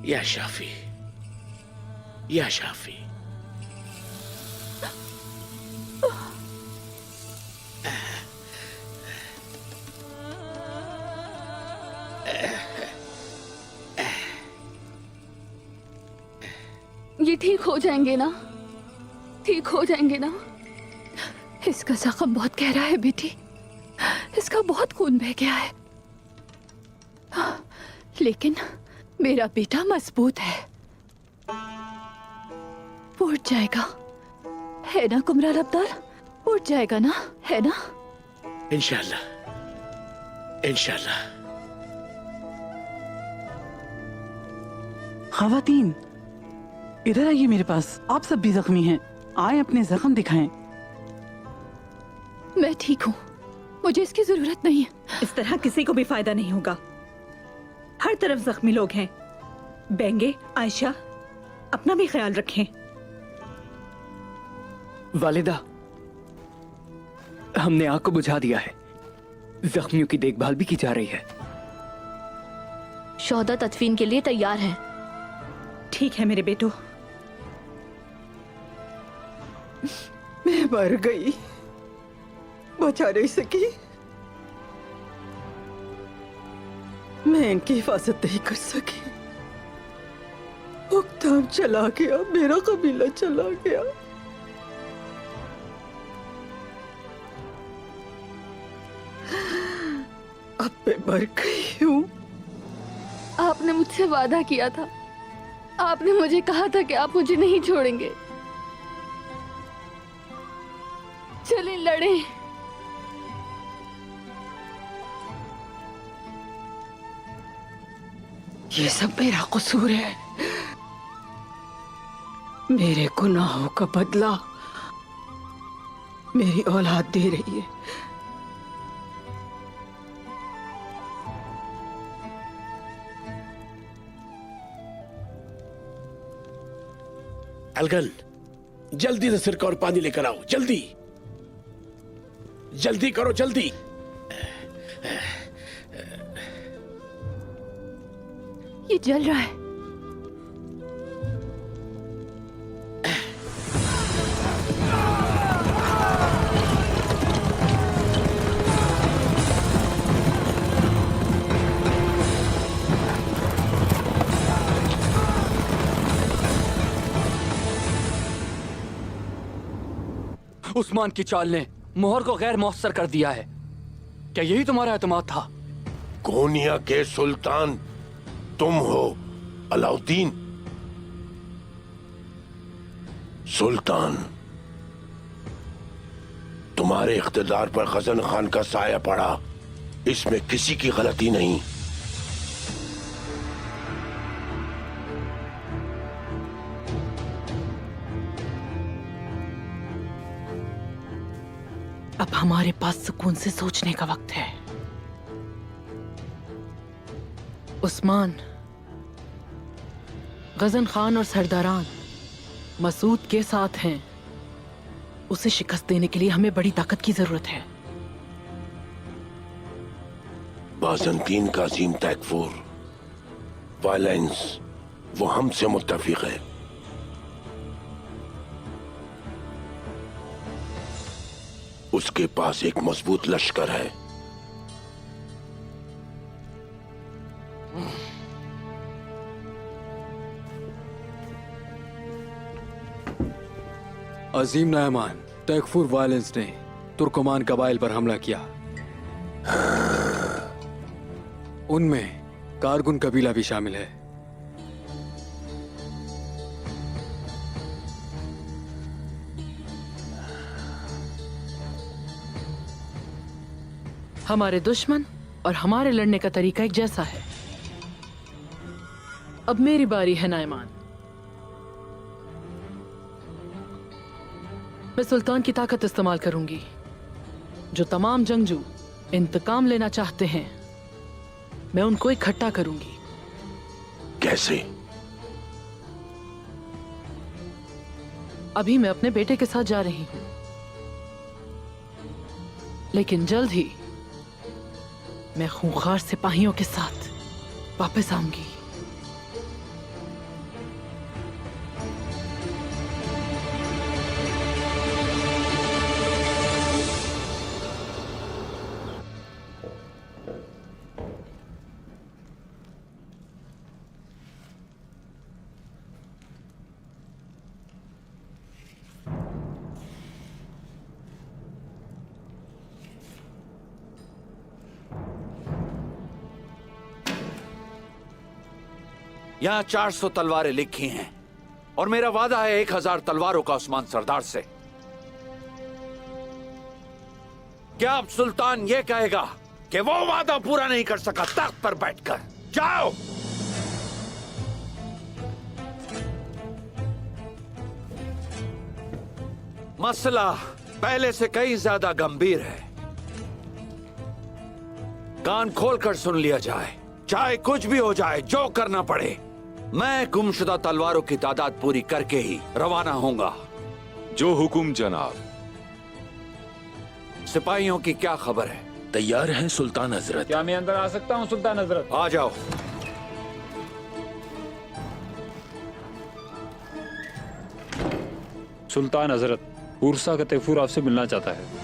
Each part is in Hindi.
या शाफी, या शाफी। ये ठीक हो जाएंगे ना? ठीक हो जाएंगे ना? इसका जख्म बहुत गहरा है बेटी, इसका बहुत खून बह गया है, लेकिन मेरा बेटा मजबूत है, वो उठ जाएगा, है ना कुमरान अब्दाल? उठ जाएगा ना, है ना? इंशाल्लाह, इंशाल्लाह। खवातीन, इधर आइए मेरे पास। आप सब भी जख्मी हैं, आए अपने जख्म दिखाएं। मैं ठीक हूँ, मुझे इसकी जरूरत नहीं है। इस तरह किसी को भी फायदा नहीं होगा। हर तरफ जख्मी लोग हैं। बेंगे, आयशा, अपना भी ख्याल रखें। वालिदा, हमने आग को बुझा दिया है, जख्मियों की देखभाल भी की जा रही है। शौदा तदफीन के लिए तैयार है। ठीक है मेरे बेटो। मैं मर गई, बचा नहीं सकी। मैं इनकी हिफाजत नहीं कर सकी। मुख्तार चला गया, मेरा कबीला चला गया। अब मैं मर गई हूँ। आपने मुझसे वादा किया था, आपने मुझे कहा था कि आप मुझे नहीं छोड़ेंगे। चलें लड़ें। ये सब मेरा कसूर है। मेरे गुनाहों का बदला मेरी औलाद दे रही है। अलगन, जल्दी से सिरका और पानी लेकर आओ, जल्दी जल्दी करो, जल्दी। ये जल रहा है। उस्मान की चाल ने मोहर को गैर मौसर कर दिया है। क्या यही तुम्हारा एतमाद था? कोनिया के सुल्तान तुम हो, अलाउद्दीन। सुल्तान, तुम्हारे इख्तिदार पर गजन खान का साया पड़ा, इसमें किसी की गलती नहीं। अब हमारे पास सुकून से सोचने का वक्त है। उस्मान, गजन खान और सरदारान मसूद के साथ हैं। उसे शिकस्त देने के लिए हमें बड़ी ताकत की जरूरत है। बाज़ंतीन का अजीम तैकफूर वायलेंस, वो हमसे मुत्तफिक है। उसके पास एक मजबूत लश्कर है। अजीम नायमान, तैकफूर वायलेंस ने तुर्कमान कबाइल पर हमला किया। उनमें कारगुन कबीला भी शामिल है। हमारे दुश्मन और हमारे लड़ने का तरीका एक जैसा है। अब मेरी बारी है नायमान। मैं सुल्तान की ताकत इस्तेमाल करूंगी। जो तमाम जंगजू इंतकाम लेना चाहते हैं, मैं उनको इकट्ठा करूंगी। कैसे? अभी मैं अपने बेटे के साथ जा रही हूं, लेकिन जल्द ही मैं खूंखार सिपाहियों के साथ वापस आऊंगी। यहाँ 400 तलवारें लिखी हैं और मेरा वादा है 1000 तलवारों का उस्मान सरदार से। क्या अब सुल्तान ये कहेगा कि वो वादा पूरा नहीं कर सका तख्त पर बैठकर? जाओ। मसला पहले से कई ज्यादा गंभीर है। कान खोलकर सुन लिया जाए, चाहे कुछ भी हो जाए, जो करना पड़े, मैं गुमशुदा तलवारों की तादाद पूरी करके ही रवाना होऊंगा। जो हुकुम जनाब। सिपाहियों की क्या खबर है? तैयार हैं सुल्तान हजरत। क्या मैं अंदर आ सकता हूँ सुल्तान हजरत? आ जाओ। सुल्तान हजरत, बुरसा का तैफूर आपसे मिलना चाहता है।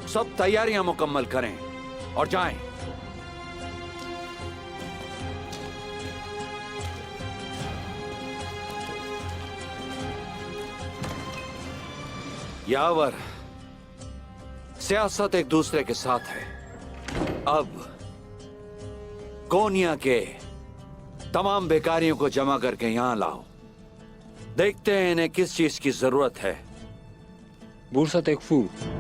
सब तैयारियां मुकम्मल करें और जाएं। यावर, सियासत एक दूसरे के साथ है। अब कोनिया के तमाम बेकारियों को जमा करके यहां लाओ। देखते हैं इन्हें किस चीज की जरूरत है। बुरसा तैफूर।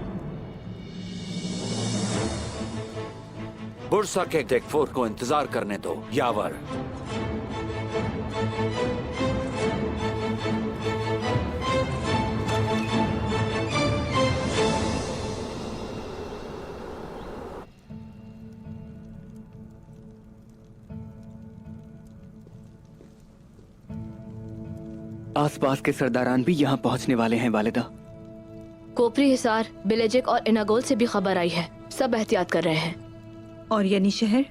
बुरसा के तेकफूर को इंतजार करने दो यावर। आसपास के सरदारान भी यहाँ पहुँचने वाले हैं वालिदा। कोपरी हिसार, बिलेजिक और इनागोल से भी खबर आई है। सब एहतियात कर रहे हैं। और यानी शहर,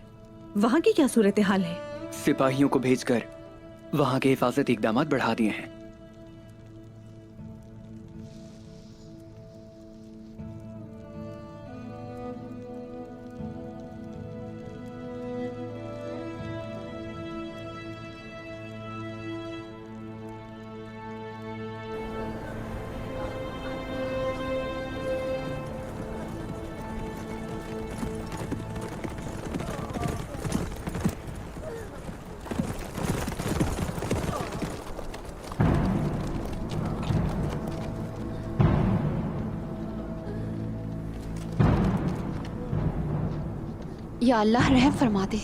वहाँ की क्या सूरत हाल है? सिपाहियों को भेजकर वहाँ के हिफाजत इकदामात बढ़ा दिए हैं। या अल्लाह रहम फरमा दे।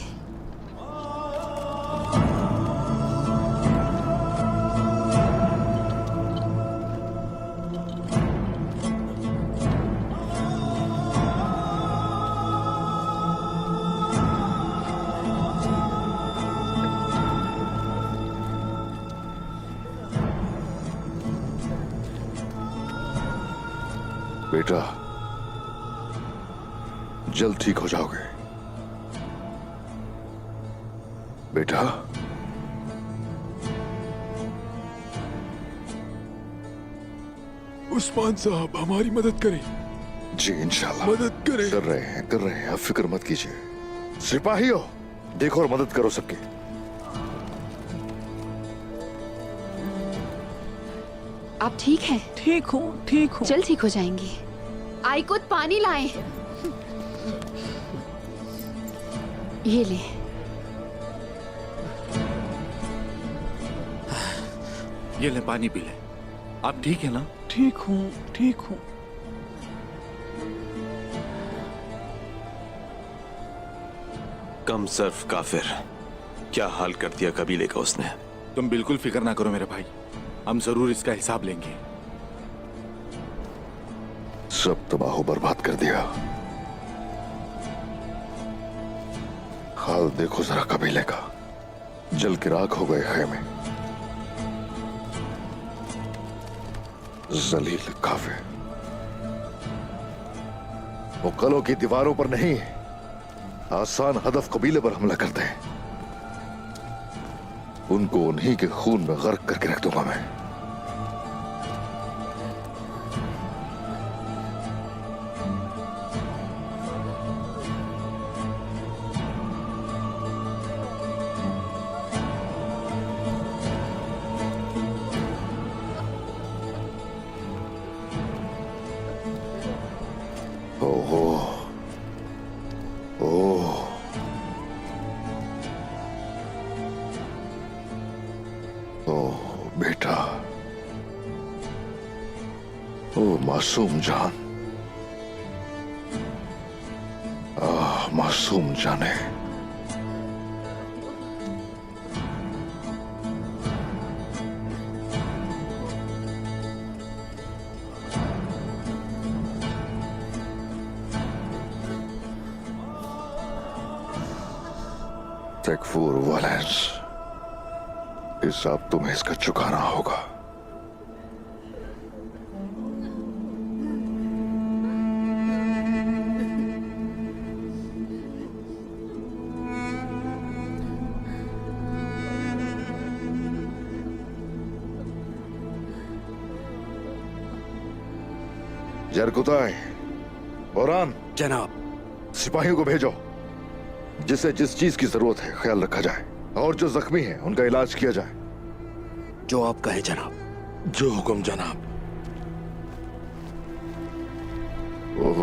बेटा, जल्द ठीक हो जाओगे बेटा। उस्मान साहब हमारी मदद करें। जी इंशाल्लाह मदद करें। कर रहे हैं, आप फिक्र मत कीजिए। सिपाहियों, देखो और मदद करो सबकी। आप ठीक हैं? ठीक हूँ। जल्द ठीक हो जाएंगी। आइकुत, पानी लाएं। ये ले। ये ले पानी पी ले। आप ठीक है ना? ठीक हूँ। कम सर्फ काफिर, क्या हाल कर दिया कबीले का उसने। तुम बिल्कुल फिक्र ना करो मेरे भाई, हम जरूर इसका हिसाब लेंगे। सब तबाह बर्बाद कर दिया। हाल देखो जरा कबीले का, जल के राख हो गए खेमे। जलील काफिर मुगलों की दीवारों पर नहीं, आसान हदफ कबीले पर हमला करते हैं। उनको उन्हीं के खून में गर्क करके रख दूंगा मैं। ओहो, मासूम जान, मासूम जाने। तकफूर वालेंस, हिसाब तुम्हें इसका चुकाना होगा। जरकुताई, बोरान, जनाब। सिपाहियों को भेजो, जिसे जिस चीज की जरूरत है ख्याल रखा जाए, और जो जख्मी है उनका इलाज किया जाए। जो आप कहे जनाब। जो हुक्म जनाब। ओह,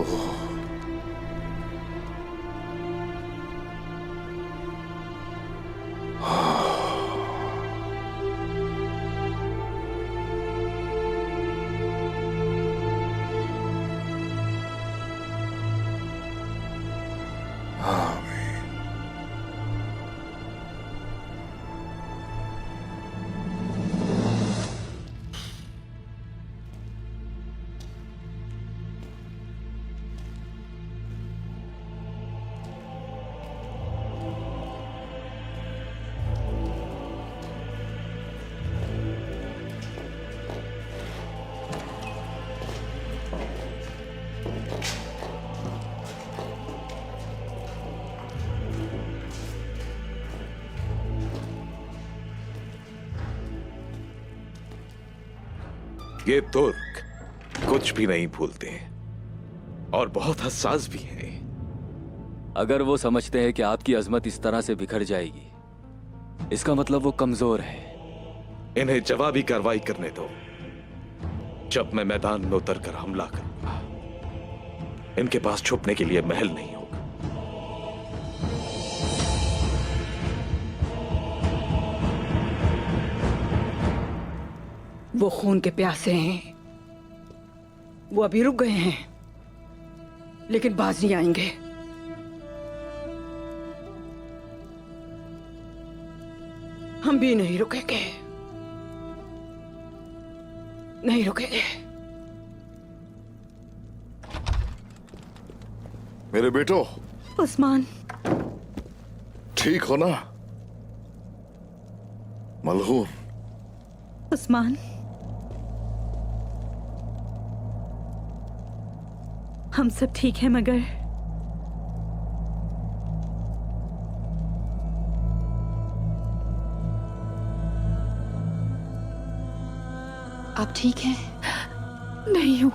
ये तुर्क कुछ भी नहीं भूलते और बहुत हसास भी हैं। अगर वो समझते हैं कि आपकी अजमत इस तरह से बिखर जाएगी, इसका मतलब वो कमजोर है। इन्हें जवाबी कार्रवाई करने दो। जब मैं मैदान में उतर कर हमला करूंगा, इनके पास छुपने के लिए महल नहीं होगा। वो खून के प्यासे हैं, वो अभी रुक गए हैं, लेकिन बाज नहीं आएंगे। हम भी नहीं रुकेंगे, नहीं रुकेंगे। मेरे बेटो, उस्मान, ठीक हो ना? मलहून, उस्मान, हम सब ठीक हैं, मगर आप ठीक हैं? नहीं हूं।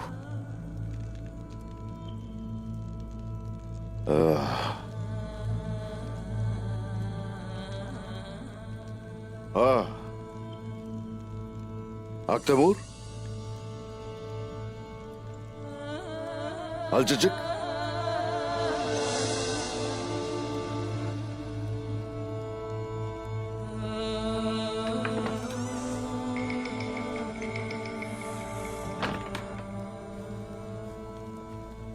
हाँ, अक्तमूर, अलचिचिक,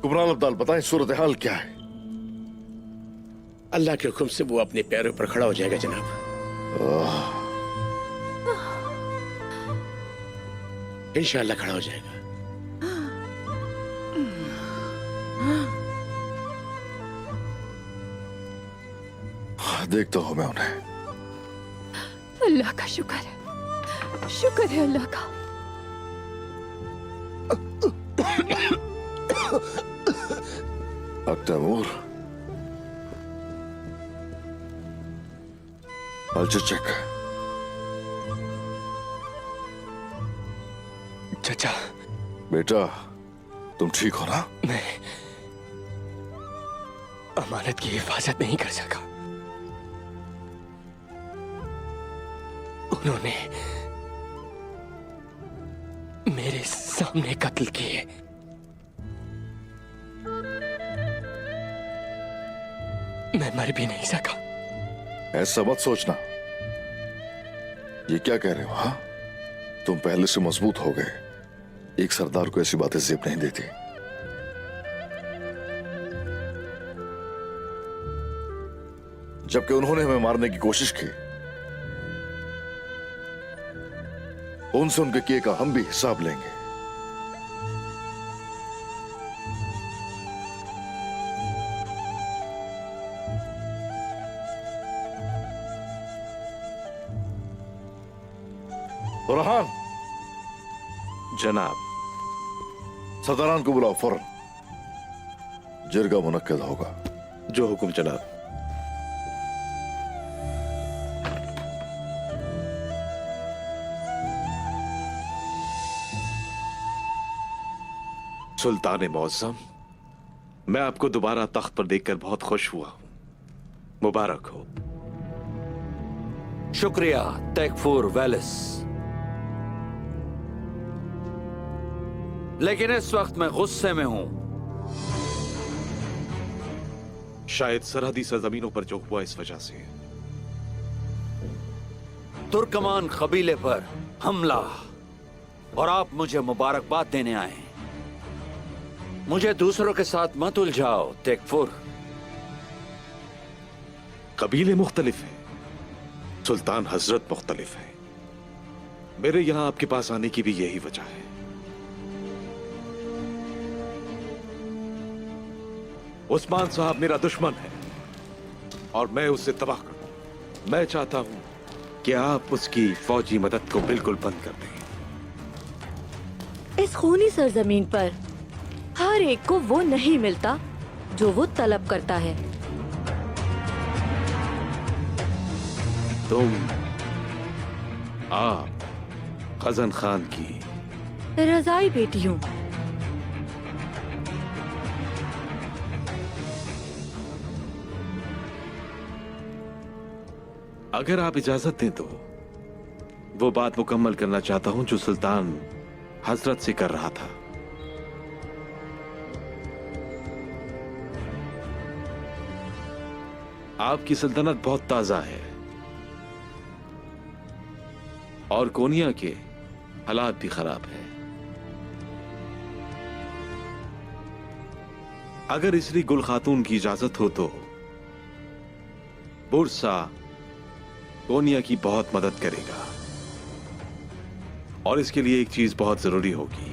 कुमरान अब्दाल, बताएं सूरत हाल क्या है? अल्लाह के हुक्म से वो अपने पैरों पर खड़ा हो जाएगा जनाब। इंशाअल्लाह खड़ा हो जाएगा। देखता हूं मैं उन्हें। अल्लाह का शुक्र है, शुक्र है अल्लाह का। अक्तमूर, अलचिचिक, चाचा, बेटा तुम ठीक हो ना? मैं अमानत की हिफाजत नहीं कर सका। उन्होंने मेरे सामने कत्ल किए। मैं मर भी नहीं सका। ऐसा मत सोचना। ये क्या कह रहे हो? हाँ, तुम पहले से मजबूत हो गए, एक सरदार को ऐसी बातें जेब नहीं देती। जबकि उन्होंने हमें मारने की कोशिश की, उनसे उनके किए का हम भी हिसाब लेंगे। बुरहान, जनाब। सदरान को बुलाओ फौरन, जिरगा मुनक्कद होगा। जो हुक्म जनाब। सुल्तान मौज़म, मैं आपको दोबारा तख्त पर देखकर बहुत खुश हुआ हूं। मुबारक हो। शुक्रिया तैकफूर वैलिस, लेकिन इस वक्त मैं गुस्से में हूं। शायद सरहदी सरजमीनों पर जो हुआ इस वजह से। तुर्कमान कबीले पर हमला और आप मुझे मुबारकबाद देने आए हैं। मुझे दूसरों के साथ मत उलझाओ तैकफूर। कबीले मुख्तलिफ हैं, सुल्तान हजरत मुख्तलिफ है। मेरे यहां आपके पास आने की भी यही वजह है। उस्मान साहब मेरा दुश्मन है और मैं उसे तबाह करूं। मैं चाहता हूं कि आप उसकी फौजी मदद को बिल्कुल बंद कर दें। इस खूनी सरजमीन पर हर एक को वो नहीं मिलता जो वो तलब करता है। तुम, आप खजन खान की रजाई बेटी हूँ। अगर आप इजाजत दें तो वो बात मुकम्मल करना चाहता हूं जो सुल्तान हजरत से कर रहा था। आपकी सल्तनत बहुत ताजा है और कोनिया के हालात भी खराब है। अगर इसरी गुल खातून की इजाजत हो तो बुरसा कोनिया की बहुत मदद करेगा और इसके लिए एक चीज बहुत जरूरी होगी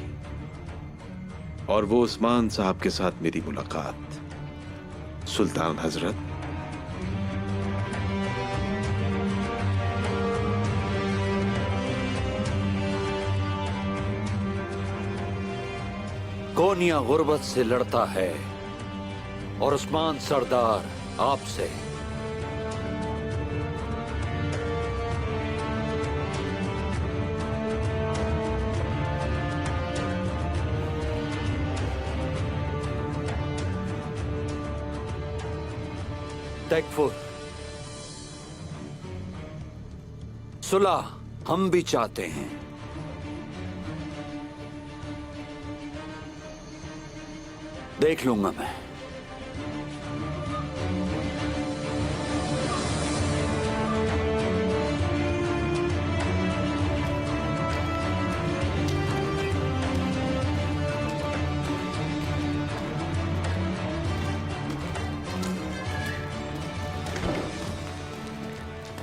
और वो उस्मान साहब के साथ मेरी मुलाकात। सुल्तान हजरत, कोनिया गुर्बत से लड़ता है और उस्मान सरदार आपसे। तैकफूर, सुलह हम भी चाहते हैं। देख लूंगा मैं।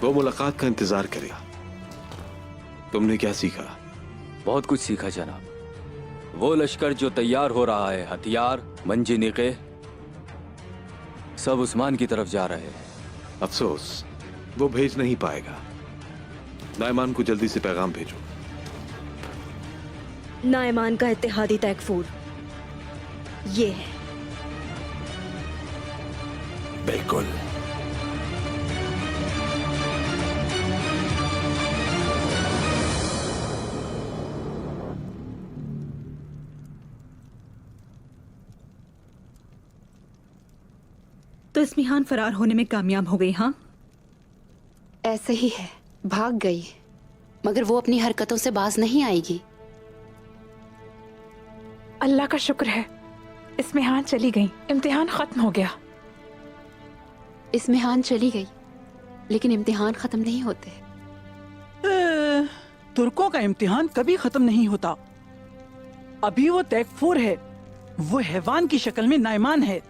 वो मुलाकात का इंतजार करेगा। तुमने क्या सीखा? बहुत कुछ सीखा जनाब। वो लश्कर जो तैयार हो रहा है, हथियार, मंजीनिके, सब उस्मान की तरफ जा रहे हैं। अफसोस वो भेज नहीं पाएगा। नायमान को जल्दी से पैगाम भेजो। नायमान का इत्तेहादी तैकफूर ये है। बिल्कुल। तो इस्मिहान फरार होने में कामयाब हो गई? हाँ, ऐसे ही है, भाग गई, मगर वो अपनी हरकतों से बाज नहीं आएगी। अल्लाह का शुक्र है, इस्मिहान चली गई, इम्तिहान खत्म हो गया। इस्मिहान चली गई, लेकिन इम्तिहान खत्म नहीं होते। तुर्कों का इम्तिहान कभी खत्म नहीं होता। अभी वो तैकफूर है, वो हैवान की शक्ल में नाइमान है।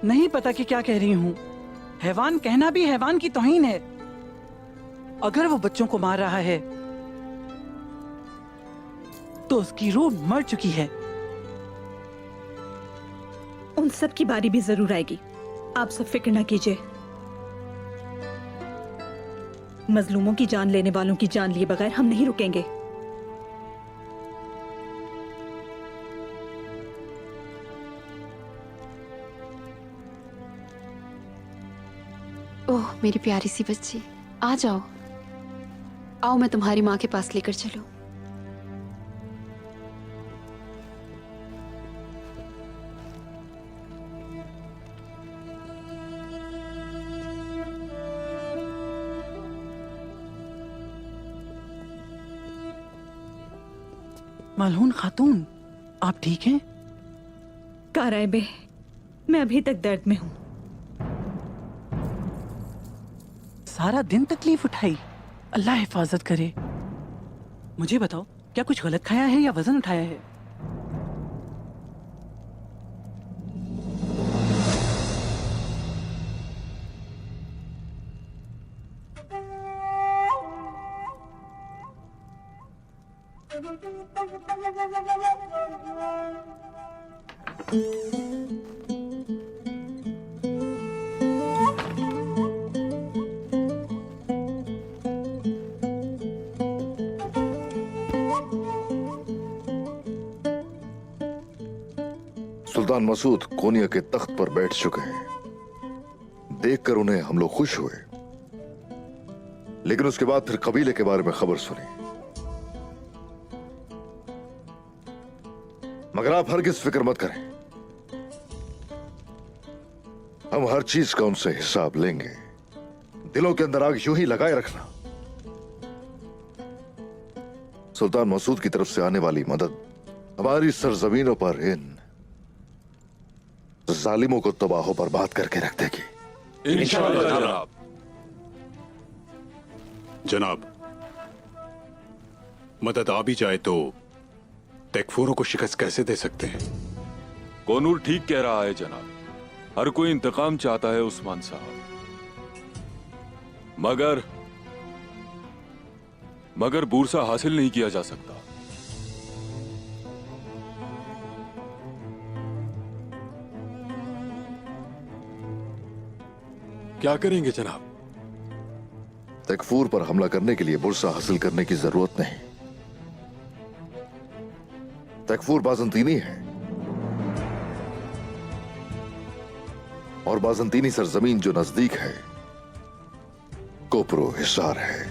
नहीं पता कि क्या कह रही हूँ। हैवान कहना भी हैवान की तौहीन है। अगर वो बच्चों को मार रहा है तो उसकी रूह मर चुकी है। उन सब की बारी भी जरूर आएगी, आप सब फिक्र न कीजिए। मजलूमों की जान लेने वालों की जान लिए बगैर हम नहीं रुकेंगे। ओह मेरी प्यारी सी बच्ची, आ जाओ। आओ मैं तुम्हारी माँ के पास लेकर चलूं। मलहून खातून, आप ठीक हैं? काराइबे, मैं अभी तक दर्द में हूँ। सारा दिन तकलीफ उठाई, अल्लाह हिफाजत करे। मुझे बताओ, क्या कुछ गलत खाया है या वजन उठाया है? सुल्तान मसूद कोनिया के तख्त पर बैठ चुके हैं। देखकर उन्हें हम लोग खुश हुए, लेकिन उसके बाद फिर कबीले के बारे में खबर सुनी। मगर आप हरगिज फिक्र मत करें, हम हर चीज का उनसे हिसाब लेंगे। दिलों के अंदर आग यूं ही लगाए रखना। सुल्तान मसूद की तरफ से आने वाली मदद हमारी सरजमीनों पर इन जालिमों को तबाह बर्बाद करके रख देगी। इंशाअल्लाह जनाब। जनाब, मदद आ भी जाए तो तैकफूरों को शिकस्त कैसे दे सकते हैं? कोनूर ठीक कह रहा है जनाब, हर कोई इंतकाम चाहता है उस्मान साहब, मगर बूरसा हासिल नहीं किया जा सकता। क्या करेंगे जनाब? तैकफूर पर हमला करने के लिए बुरसा हासिल करने की जरूरत नहीं। तैकफूर बाजंतीनी है और बाजंतीनी सरजमीन जो नजदीक है कोपरो हिसार है।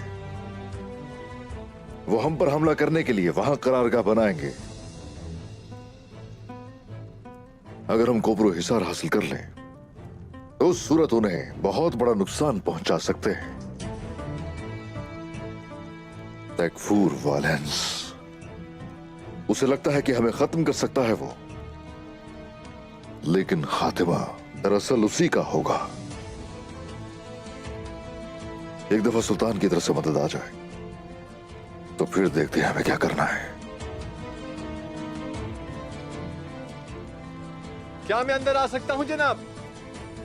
वो हम पर हमला करने के लिए वहां करारगाह बनाएंगे। अगर हम कोपरो हिसार हासिल कर लें तो उस सूरत उन्हें बहुत बड़ा नुकसान पहुंचा सकते हैं। तैकफूर वालेंस, उसे लगता है कि हमें खत्म कर सकता है वो, लेकिन खातिमा दरअसल उसी का होगा। एक दफा सुल्तान की तरफ से मदद आ जाए तो फिर देखते हैं हमें क्या करना है। क्या मैं अंदर आ सकता हूं जनाब?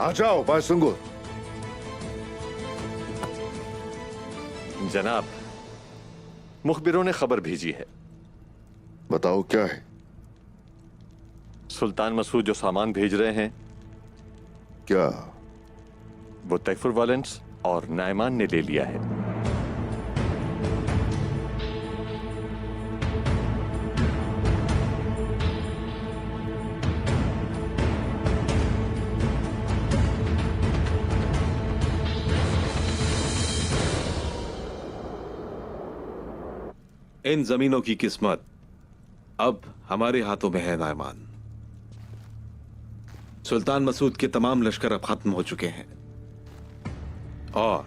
आ जाओ बायसुंगुर। जनाब, मुखबिरों ने खबर भेजी है। बताओ क्या है? सुल्तान मसूद जो सामान भेज रहे हैं, क्या वो तैकफूर वालेंस और नाइमान ने ले लिया है। इन जमीनों की किस्मत अब हमारे हाथों में है नाइमान। सुल्तान मसूद के तमाम लश्कर अब खत्म हो चुके हैं और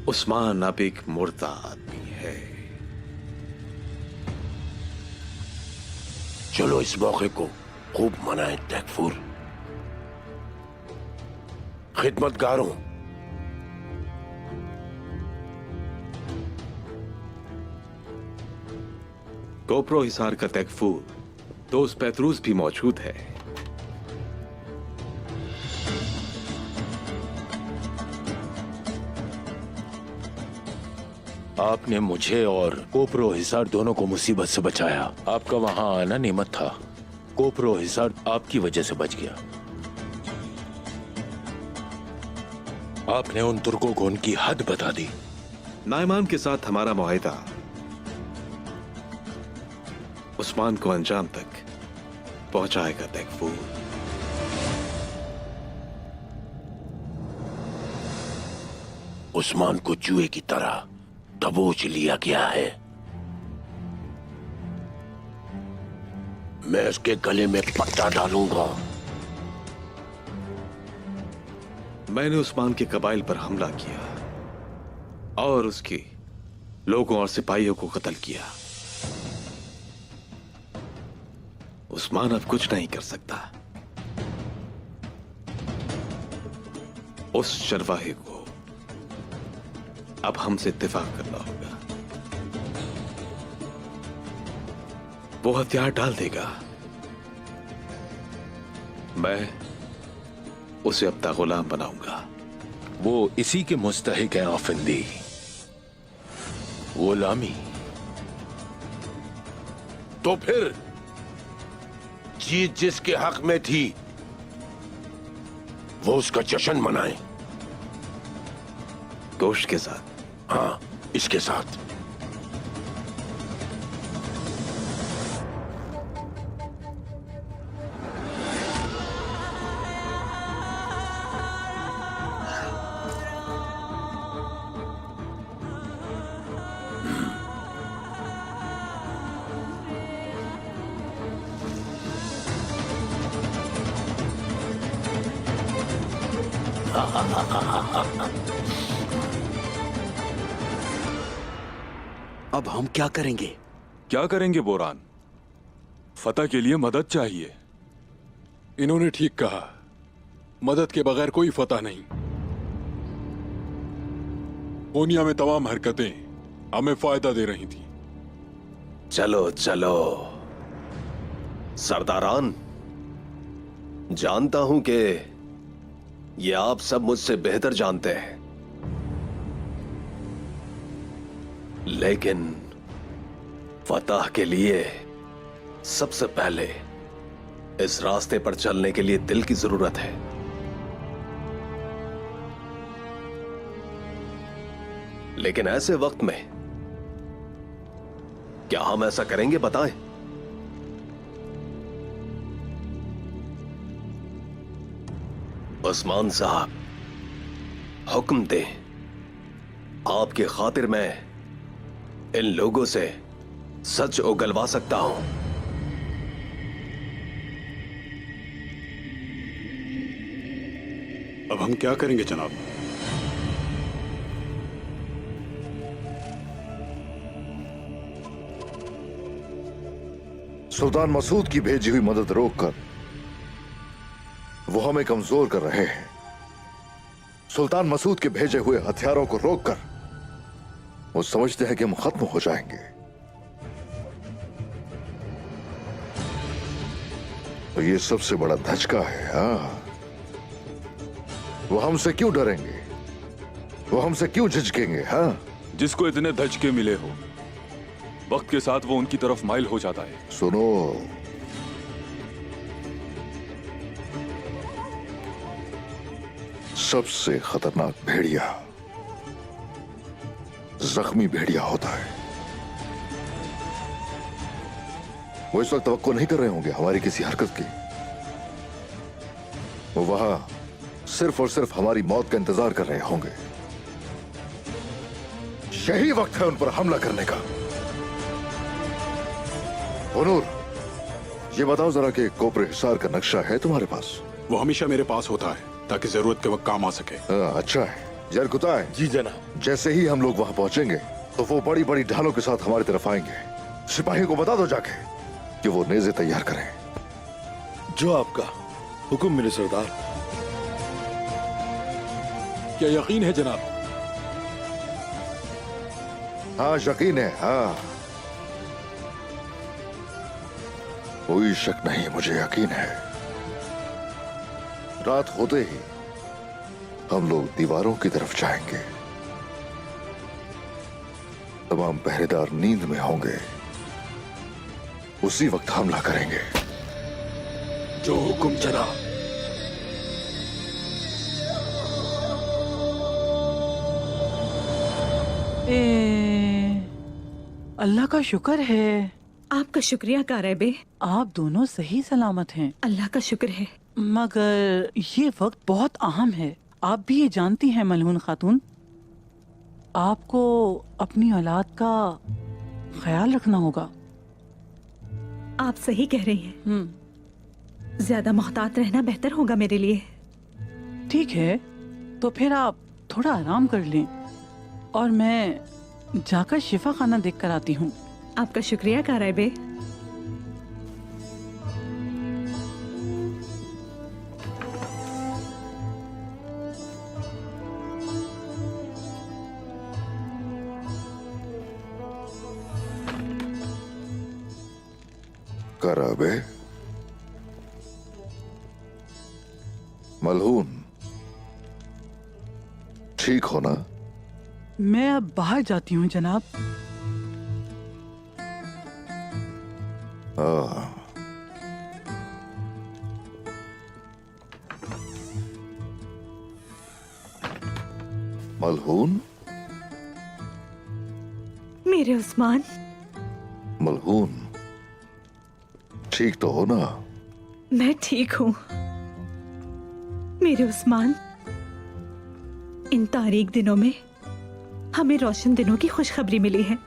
उस्मान अब एक मुर्दा आदमी है। चलो इस मौके को खूब मनाएं तैकफूर। खिदमतगारों, कोपरो हिसार का तैकफूर दोस्त पैतरूस भी मौजूद है। आपने मुझे और कोपरो हिसार दोनों को मुसीबत से बचाया। आपका वहां आना नेमत था। कोपरो हिसार आपकी वजह से बच गया। आपने उन तुर्कों को उनकी हद बता दी। नाइमान के साथ हमारा मुआहिदा उस्मान को अंजाम तक पहुंचाएगा तैकफूर। उस्मान को चूहे की तरह दबोच लिया गया है। मैं उसके गले में पट्टा डालूंगा। मैंने उस्मान के कबाइल पर हमला किया और उसके लोगों और सिपाहियों को कत्ल किया। उस्मान अब कुछ नहीं कर सकता। उस चरवाहे को अब हमसे इत्तेफाक करना होगा। वो हथियार डाल देगा, मैं उसे अपना गुलाम बनाऊंगा। वो इसी के मुस्तहिक है आफंदी। गुलामी तो फिर जीत जिसके हक में थी वो उसका जश्न मनाए। गोश्त के साथ? हाँ, इसके साथ। अब हम क्या करेंगे? क्या करेंगे बोरान? फतह के लिए मदद चाहिए। इन्होंने ठीक कहा, मदद के बगैर कोई फतह नहीं। कोनिया में तमाम हरकतें हमें फायदा दे रही थी। चलो चलो सरदारान, जानता हूं कि ये आप सब मुझसे बेहतर जानते हैं, लेकिन फतह के लिए सबसे पहले इस रास्ते पर चलने के लिए दिल की जरूरत है। लेकिन ऐसे वक्त में क्या हम ऐसा करेंगे, बताएं? उस्मान साहब, हुक्म दें। आपके खातिर मैं इन लोगों से सच उगलवा सकता हूं। अब हम क्या करेंगे जनाब? सुल्तान मसूद की भेजी हुई मदद रोककर वो हमें कमजोर कर रहे हैं। सुल्तान मसूद के भेजे हुए हथियारों को रोककर वो समझते हैं कि हम खत्म हो जाएंगे। तो ये सबसे बड़ा धचका है। हाँ, वो हमसे क्यों डरेंगे? वो हमसे क्यों झिझकेंगे? हाँ, जिसको इतने धचके मिले हो, वक्त के साथ वो उनकी तरफ माइल हो जाता है। सुनो, सबसे खतरनाक भेड़िया जख्मी भेड़िया होता है। वो इस वक्त तवक्को नहीं कर रहे होंगे हमारी किसी हरकत की। वो वहां सिर्फ और सिर्फ हमारी मौत का इंतजार कर रहे होंगे। यही वक्त है उन पर हमला करने का। नूर, ये बताओ जरा कि कोपरे हिसार का नक्शा है तुम्हारे पास? वो हमेशा मेरे पास होता है ताकि जरूरत के वक्त काम आ सके। अच्छा है। जरकुता है। जी जनाब। जैसे ही हम लोग वहां पहुंचेंगे तो वो बड़ी बड़ी ढालों के साथ हमारी तरफ आएंगे। सिपाही को बता दो जाके कि वो नेज़े तैयार करें। जो आपका हुक्म मिले सरदार। क्या यकीन है जनाब? हाँ, यकीन है। हाँ, कोई शक नहीं, मुझे यकीन है। रात होते ही हम लोग दीवारों की तरफ जाएंगे। तमाम पहरेदार नींद में होंगे, उसी वक्त हमला करेंगे। जो हुक्म जनाब। अल्लाह का शुक्र है। आपका शुक्रिया कारैबे। आप दोनों सही सलामत हैं। अल्लाह का शुक्र है। मगर ये वक्त बहुत अहम है। आप भी ये जानती हैं मलहून खातून, आपको अपनी औलाद का ख्याल रखना होगा। आप सही कह रही हैं। ज्यादा मोहतात रहना बेहतर होगा मेरे लिए। ठीक है, तो फिर आप थोड़ा आराम कर लें और मैं जाकर शिफा खाना देख कर आती हूँ। आपका शुक्रिया कारैबे। कराबे, मलहून ठीक हो ना? मैं अब बाहर जाती हूँ जनाब। मलहून, मेरे उस्मान। मलहून ठीक तो हो ना? मैं ठीक हूँ मेरे उस्मान। इन तारीख दिनों में हमें रोशन दिनों की खुशखबरी मिली है।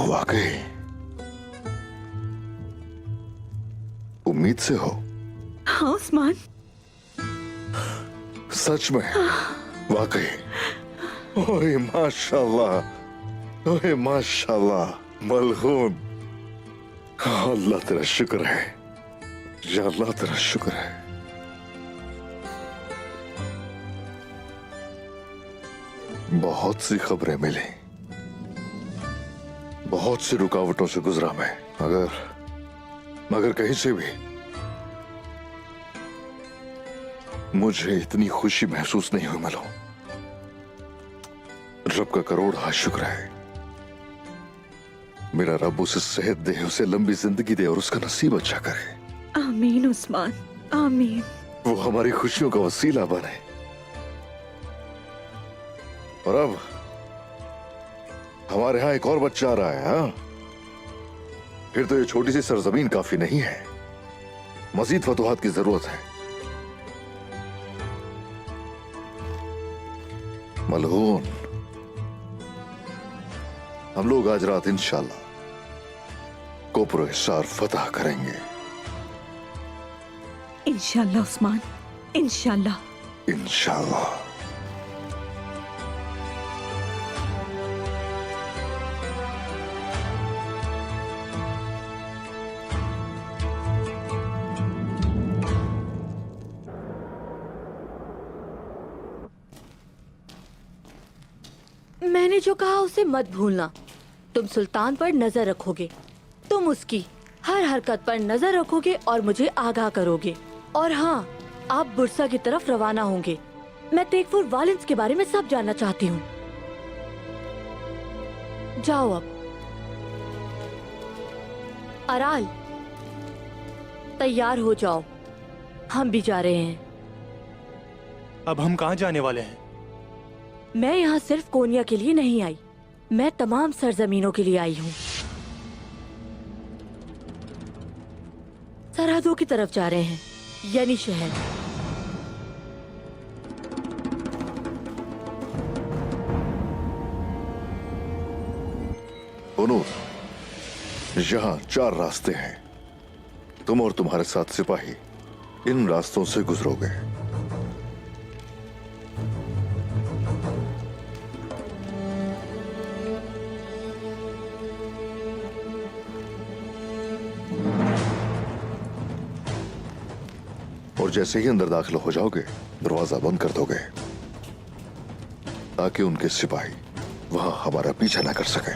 वाकई उम्मीद से हो? हाँ उस्मान, सच में? वाकई? ओए माशाल्लाह, ओए माशाल्लाह मलहून। अल्लाह तेरा शुक्र है, या अल्लाह तेरा शुक्र है। बहुत सी खबरें मिली, बहुत सी रुकावटों से गुजरा मैं, मगर कहीं से भी मुझे इतनी खुशी महसूस नहीं हुई मलहून। रब का करोड़ हाथ शुक्र है। मेरा रब उसे सेहत दे, उसे लंबी जिंदगी दे और उसका नसीब अच्छा करे। आमीन उस्मान, आमीन। वो हमारी खुशियों का वसीला बने। और अब हमारे यहाँ एक और बच्चा आ रहा है। हाँ, फिर तो ये छोटी सी सरजमीन काफी नहीं है, मजीद फतुहात की जरूरत है। मलहून, हम लोग आज रात इंशाल्लाह कोपरो हिसार फतह करेंगे। इंशाल्लाह उस्मान, इंशाल्लाह। इंशाल्लाह। मैंने जो कहा उसे मत भूलना। तुम सुल्तान पर नजर रखोगे, तुम उसकी हर हरकत पर नजर रखोगे और मुझे आगाह करोगे। और हाँ, आप बुरसा की तरफ रवाना होंगे। मैं तेकफुर वालिंस के बारे में सब जानना चाहती हूँ। जाओ अब। अराल, तैयार हो जाओ, हम भी जा रहे हैं। अब हम कहाँ जाने वाले हैं? मैं यहाँ सिर्फ कोनिया के लिए नहीं आई, मैं तमाम सरजमीनों के लिए आई हूँ। सरहदों की तरफ जा रहे हैं, यानी शहर। ओनूर, यहाँ 4 रास्ते हैं। तुम और तुम्हारे साथ सिपाही इन रास्तों से गुजरोगे। और जैसे ही अंदर दाखिल हो जाओगे, दरवाजा बंद कर दोगे ताकि उनके सिपाही वहां हमारा पीछा न कर सके।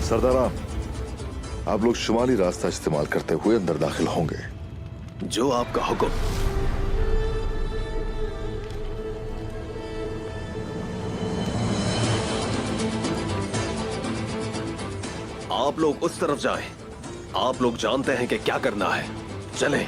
सरदारान, आप लोग शुमाली रास्ता इस्तेमाल करते हुए अंदर दाखिल होंगे। जो आपका हुक्म। आप लोग उस तरफ जाएं। आप लोग जानते हैं कि क्या करना है। चलें।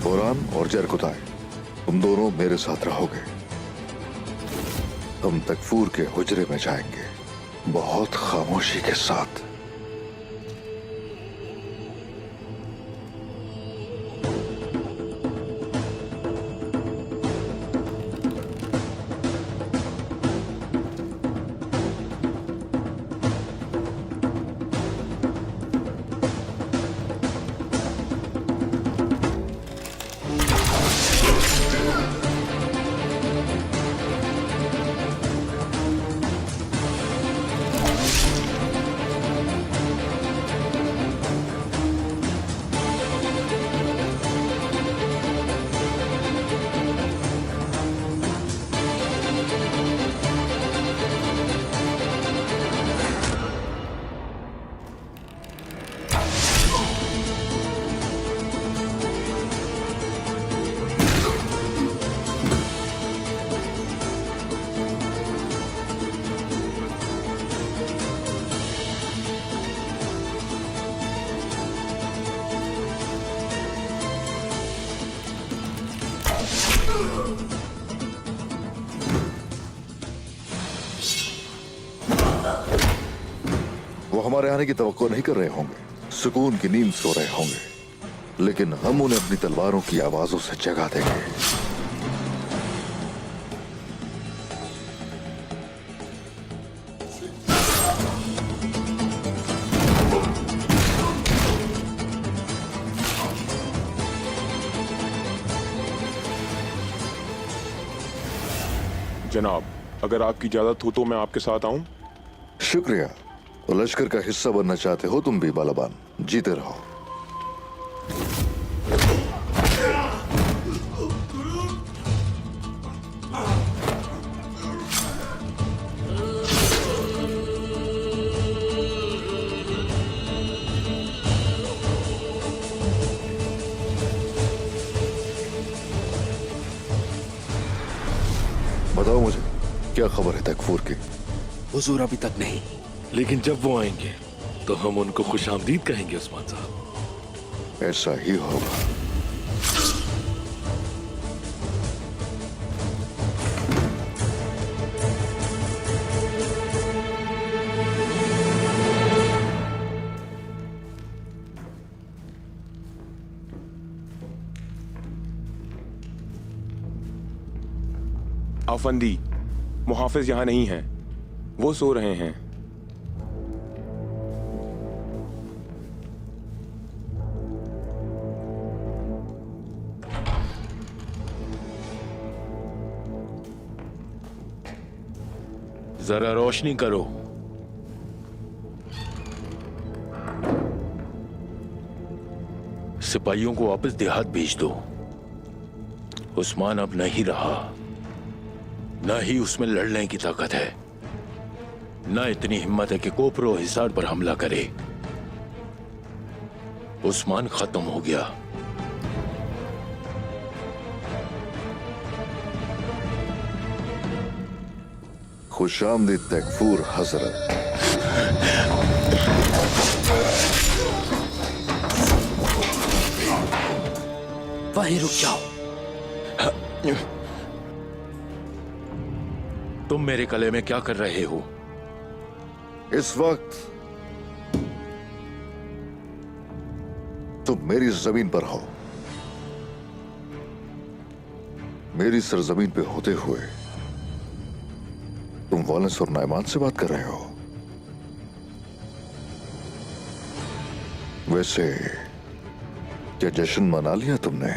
बोरान और जरकुताई, तुम दोनों मेरे साथ रहोगे। हम तकफूर के हुजरे में जाएंगे, बहुत खामोशी के साथ। वो हमारे आने की तवक्को नहीं कर रहे होंगे, सुकून की नींद सो रहे होंगे, लेकिन हम उन्हें अपनी तलवारों की आवाजों से जगा देंगे। जनाब, अगर आपकी इजाजत हो तो मैं आपके साथ आऊं? शुक्रिया। तो लश्कर का हिस्सा बनना चाहते हो तुम भी बालाबान, जीते रहो। बताओ मुझे, क्या खबर है तकफूर की? हुजूर अभी तक नहीं, लेकिन जब वो आएंगे तो हम उनको खुशामदीद कहेंगे उस्मान साहब। ऐसा ही होगा। आफंदी, मुहाफिज यहाँ नहीं है, वो सो रहे हैं। जरा रोशनी करो। सिपाहियों को वापस देहात भेज दो। उस्मान अब नहीं रहा, न ही उसमें लड़ने की ताकत है, न इतनी हिम्मत है कि कोपरो हिसार पर हमला करे। उस्मान खत्म हो गया। खुशामदीद तकफूर हजरत। वहीं रुक जाओ। तुम मेरे गले में क्या कर रहे हो? इस वक्त तुम मेरी जमीन पर हो। मेरी सरजमीन पे होते हुए तुम वॉलेंस और नाइमान से बात कर रहे हो। वैसे क्या जश्न मना लिया तुमने?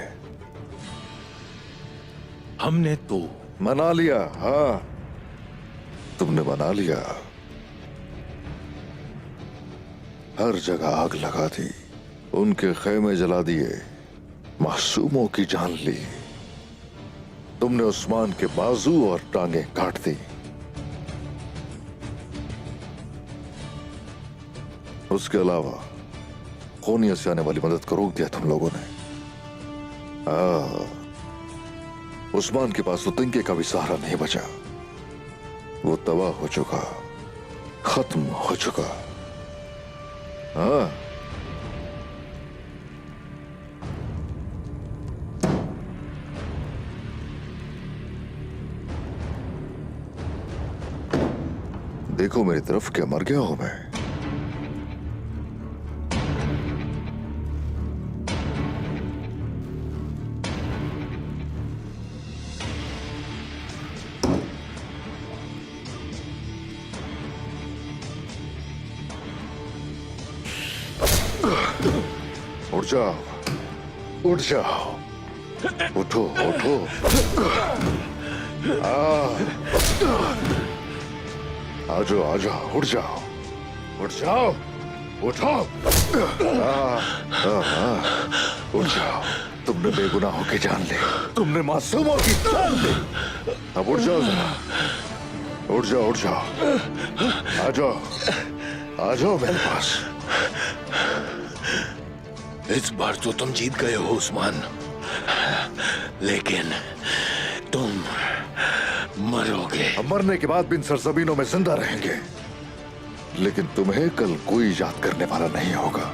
हमने तो मना लिया। हाँ, तुमने मना लिया। हर जगह आग लगा दी, उनके खेमे जला दिए, मासूमों की जान ली। तुमने उस्मान के बाजू और टांगे काट दी। उसके अलावा खोनिया से आने वाली मदद को रोक दिया तुम लोगों ने। उस्मान के पास तो तिनके का भी सहारा नहीं बचा। वो तबाह हो चुका, खत्म हो चुका। हाँ, देखो मेरी तरफ, क्या मर गया हूं मैं? उठ जाओ, उठ जाओ, उठो उठो। आ जाओ, आ जाओ, उठ जाओ, उठ जाओ, उठो। उठ जाओ। तुमने बेगुनाहों की जान ली, तुमने मासूमों की जान ली। अब उठ जाओ जरा, उठ जाओ, उठ जाओ। आ जाओ, आ जाओ मेरे पास। इस बार तो तुम जीत गए हो उस्मान, लेकिन तुम मरोगे। हम मरने के बाद भी इन सरजमीनों में जिंदा रहेंगे, लेकिन तुम्हें कल कोई याद करने वाला नहीं होगा।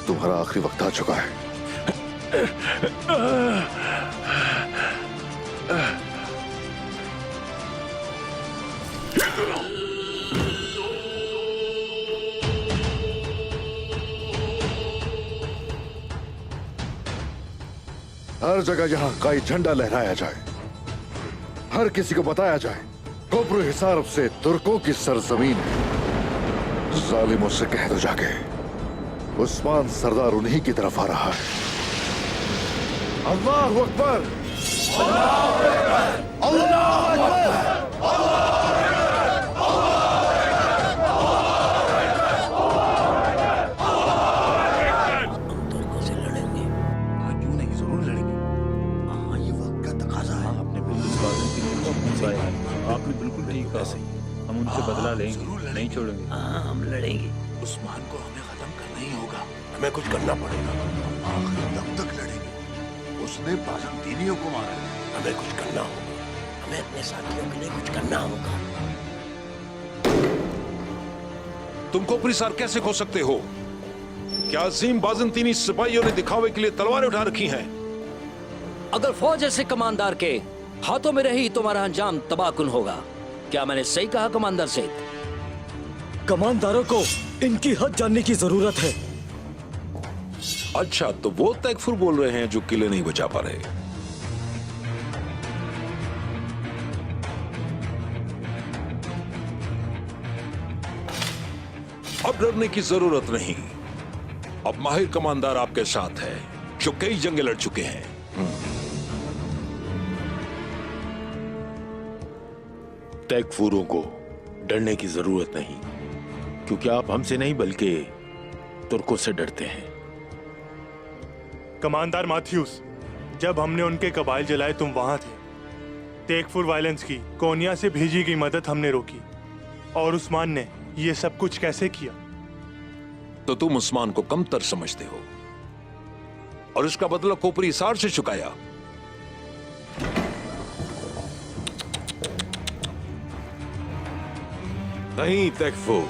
तुम्हारा आखिरी वक्त आ चुका है। हर जगह यहां काई झंडा लहराया जाए, हर किसी को बताया जाए कोपरू हिसार से तुर्कों की सरजमीन है। जालिमों से कह दो जाके, उस्मान सरदार उन्हीं की तरफ आ रहा है। अल्लाहु अकबर, अल्लाहु अकबर, अल्लाहु अकबर। आपने बिल्कुल ठीक कहा। हम उनसे बदला लेंगे, नहीं छोड़ेंगे। हाँ, हम लड़ेंगे। उस्मान को हमें खत्म करना ही होगा। हमें कुछ करना पड़ेगा। आखिर दम तक लड़ेंगे। उसने बाज़ंतीनियों को मारा है। हमें कुछ करना होगा। हमें अपने साथियों के लिए कुछ करना होगा। तुम कोपरी सार कैसे खो सकते हो? क्या अजीम बाज़ंतीनी सिपाहियों ने दिखावे के लिए तलवारें उठा रखी हैं? अगर फौज ऐसे कमांडर के हाथों में रही, तुम्हारा अंजाम तबाहकुन होगा। क्या मैंने सही कहा कमांडर सेठ? कमांडरों को इनकी हद जानने की जरूरत है। अच्छा, तो वो तकफुर बोल रहे हैं जो किले नहीं बचा पा रहे। अब डरने की जरूरत नहीं। अब माहिर कमांडर आपके साथ है, जो कई जंगें लड़ चुके हैं। तकफूरों को डरने की जरूरत नहीं, क्योंकि आप हमसे नहीं बल्कि तुर्कों से डरते हैं। कमांडर माथ्यूस, जब हमने उनके कबाइल जलाए तुम वहां थे। तेकफुर वायलेंस की कोनिया से भेजी गई मदद हमने रोकी, और उस्मान ने ये सब कुछ कैसे किया तो तुम उस्मान को कमतर समझते हो और उसका बदला कोपरी हिसार से चुकाया। नहीं तैकफूर,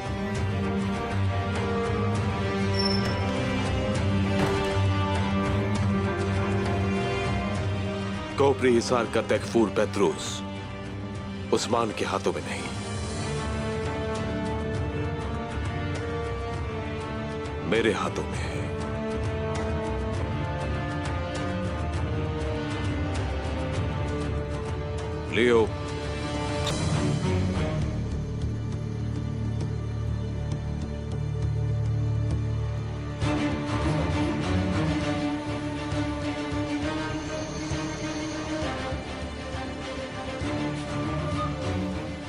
कोपरी हिसार का तैकफूर पेत्रूस उस्मान के हाथों में नहीं, मेरे हाथों में है। लियो,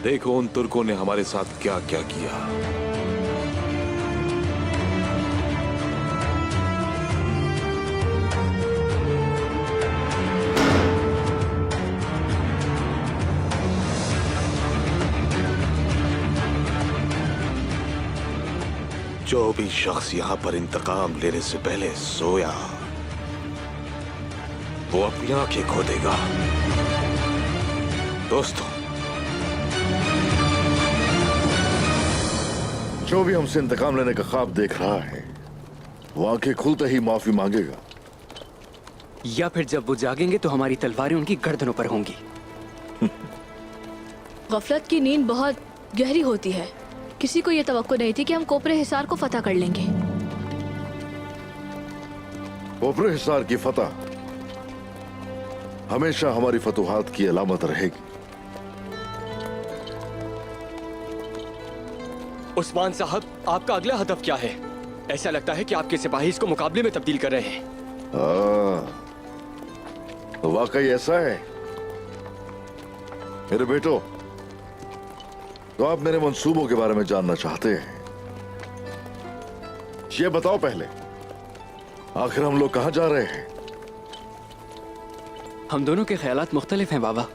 देखो उन तुर्कों ने हमारे साथ क्या क्या किया। जो भी शख्स यहां पर इंतकाम लेने से पहले सोया वो अपनी आंखें खो देगा। दोस्तों, जो भी हमसे इंतकाम लेने का ख्वाब देख रहा है वो आंखें खुलते ही माफी मांगेगा, या फिर जब वो जागेंगे तो हमारी तलवारें उनकी गर्दनों पर होंगी। गफलत की नींद बहुत गहरी होती है। किसी को ये तवक्को नहीं थी कि हम कोपरे हिसार को फतह कर लेंगे। कोपरे हिसार की फतह हमेशा हमारी फतुहात की अलामत रहेगी। उस्मान साहब, आपका अगला हदफ क्या है? ऐसा लगता है कि आपके सिपाही इसको मुकाबले में तब्दील कर रहे हैं। तो वाकई ऐसा है मेरे बेटो, तो आप मेरे मंसूबों के बारे में जानना चाहते हैं। ये बताओ पहले, आखिर हम लोग कहां जा रहे हैं? हम दोनों के ख्यालात मुख्तलिफ हैं बाबा,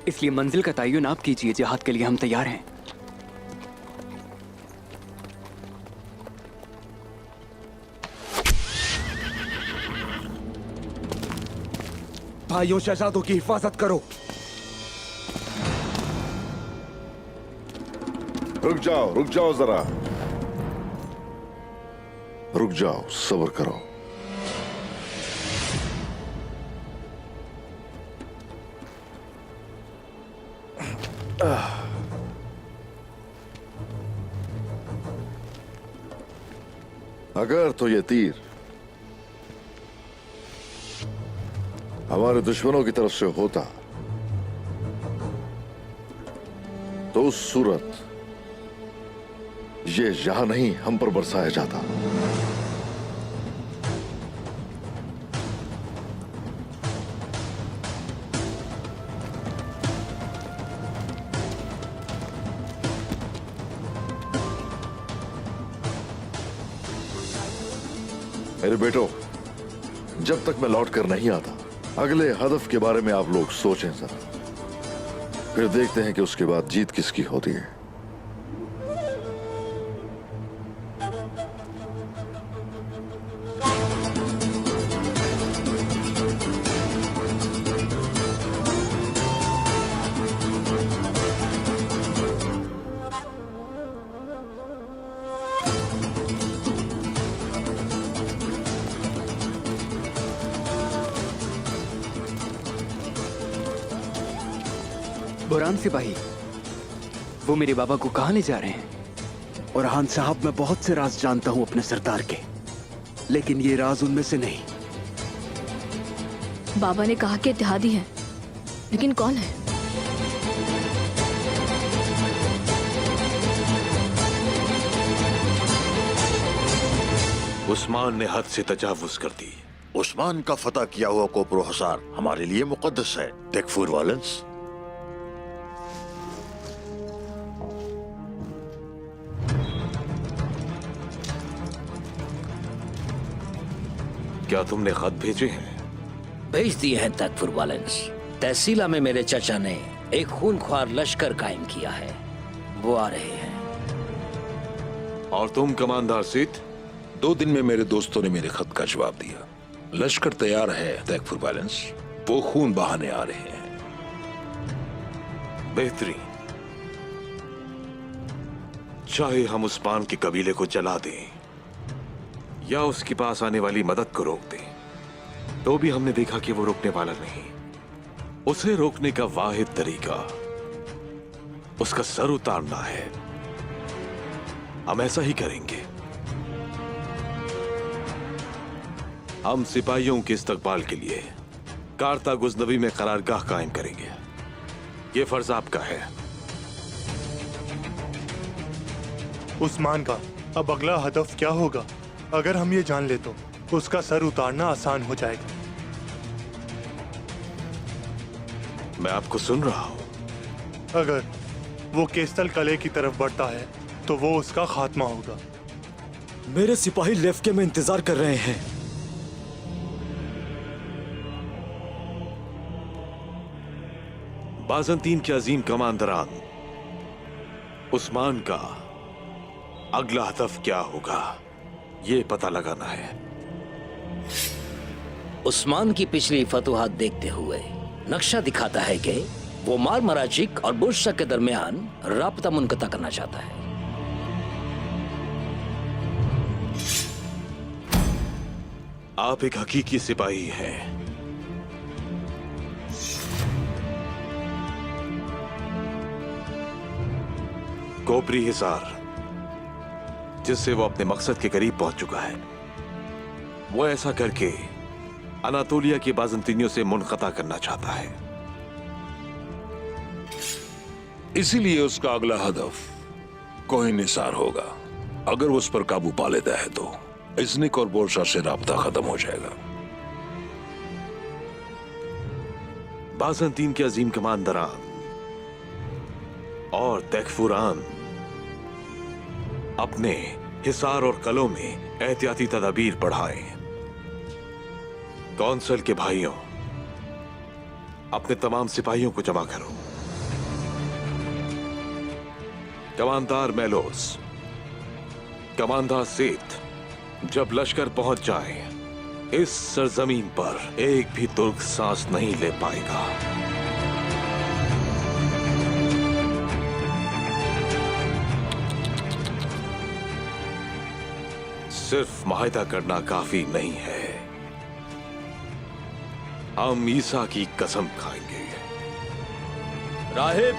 इसलिए मंजिल का तयन आप कीजिए। जिहाद के लिए हम तैयार हैं। भाइयों, शहजादों की हिफाजत करो। रुक जाओ जरा, रुक जाओ, सब्र करो। अगर तो ये तीर हमारे दुश्मनों की तरफ से होता तो उस सूरत ये यहां नहीं हम पर बरसाया जाता। मेरे बेटो, जब तक मैं लौट कर नहीं आता, अगले हदफ के बारे में आप लोग सोचें जरा, फिर देखते हैं कि उसके बाद जीत किसकी होती है। बुरान सिपाही, वो मेरे बाबा को कहाँ ले जा रहे हैं? और हान साहब, मैं बहुत से राज जानता हूं अपने सरदार के, लेकिन ये राज उनमें से नहीं। बाबा ने कहा कि इत्तेहादी हैं, लेकिन कौन है? उस्मान ने हद से तजावुज कर दी। उस्मान का फतह किया हुआ कोपरो हिसार हमारे लिए मुकद्दस है। तैकफूर वालेंस, क्या तुमने खत भेजे हैं? भेज दिए हैं तैकफूर वालेंस। तहसीला में मेरे चाचा ने एक खूनख्वार लश्कर कायम किया है, वो आ रहे हैं। और तुम कमांडर सिट? 2 दिन में मेरे दोस्तों ने मेरे खत का जवाब दिया। लश्कर तैयार है तैकफुर वायलेंस, वो खून बहाने आ रहे हैं। बेहतरीन। चाहे हम उस्मान के कबीले को जला दें या उसके पास आने वाली मदद को रोक दें, तो भी हमने देखा कि वो रोकने वाला नहीं। उसे रोकने का वाहिद तरीका उसका सर उतारना है। हम ऐसा ही करेंगे। हम सिपाहियों के इस्तकबाल के लिए कारता गुज़नवी में करारगाह कायम करेंगे। ये फर्ज आपका है। उस्मान का अब अगला हदफ क्या होगा? अगर हम ये जान ले तो उसका सर उतारना आसान हो जाएगा। मैं आपको सुन रहा हूं। अगर वो केस्तल कले की तरफ बढ़ता है तो वो उसका खात्मा होगा। मेरे सिपाही लेफ्के में इंतजार कर रहे हैं। बाज़ंतीन के अजीम कमांडरान, उस्मान का अगला हदफ क्या होगा, ये पता लगाना है। उस्मान की पिछली फतुहात देखते हुए नक्शा दिखाता है कि वो मार मराजिक और बुर्सा के दरमियान राब्ता मुनक़ता करना चाहता है। आप एक हकीकी सिपाही हैं। कोपरी हिसार, जिससे वो अपने मकसद के करीब पहुंच चुका है, वो ऐसा करके अनातोलिया के बाज़ंतीनियों से मुनक़ता करना चाहता है। इसीलिए उसका अगला हदफ कोहिन निसार होगा। अगर वो उस पर काबू पा लेता है तो इज़निक और बोरशा से राब्ता खत्म हो जाएगा। बाज़ंतीन के अजीम कमांडरान और तैकफुरान अपने हिसार और कलों में एहतियाती तदाबीर बढ़ाएं। कौंसल के भाइयों, अपने तमाम सिपाहियों को जमा करो। कमांडर मेलोस, कमांडर सेठ, जब लश्कर पहुंच जाए, इस सरजमीन पर एक भी तुर्क सांस नहीं ले पाएगा। सिर्फ माहिदा करना काफी नहीं है। हम ईसा की कसम खाएंगे। राहिब,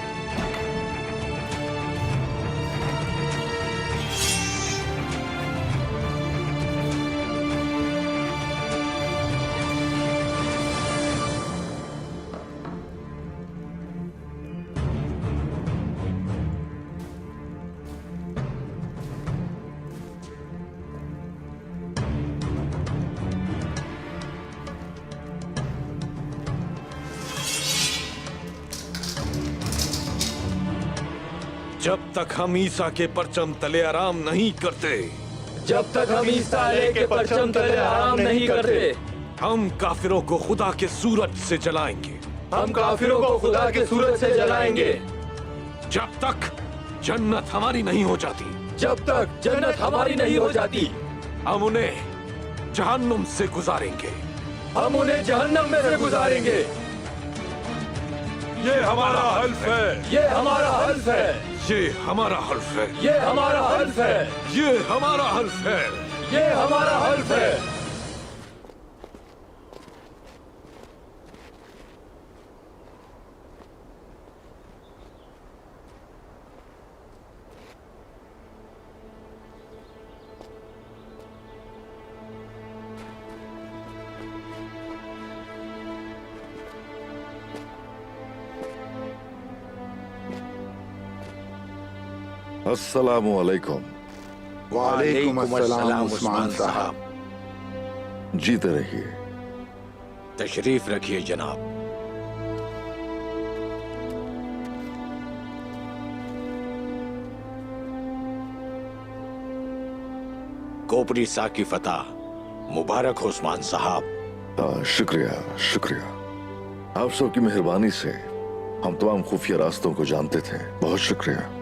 जब तक हम ईसा के परचम तले आराम नहीं करते, जब तक हम ईसा के परचम तले आराम नहीं करते, हम काफिरों को खुदा के सूरज से जलाएंगे। हम काफिरों को खुदा के सूरज से जलाएंगे। जब तक जन्नत हमारी नहीं हो जाती, जब तक जन्नत हमारी नहीं हो जाती, हम उन्हें जहन्नुम से गुजारेंगे। हम उन्हें जहन्नम में से गुजारेंगे। ये हमारा हल्फ है। ये हमारा हल्फ है। ये हमारा हल्फ है। ये हमारा हल्फ है। ये हमारा हल्फ है। ये हमारा हल्फ है। अस्सलामु अलैकुम। वालेकुम अस्सलाम उस्मान साहब। जीते रहिए। तशरीफ रखिए जनाब। कोपरी सा की फतह मुबारक हो उस्मान साहब। शुक्रिया शुक्रिया। आप सबकी मेहरबानी से हम तमाम खुफिया रास्तों को जानते थे। बहुत शुक्रिया।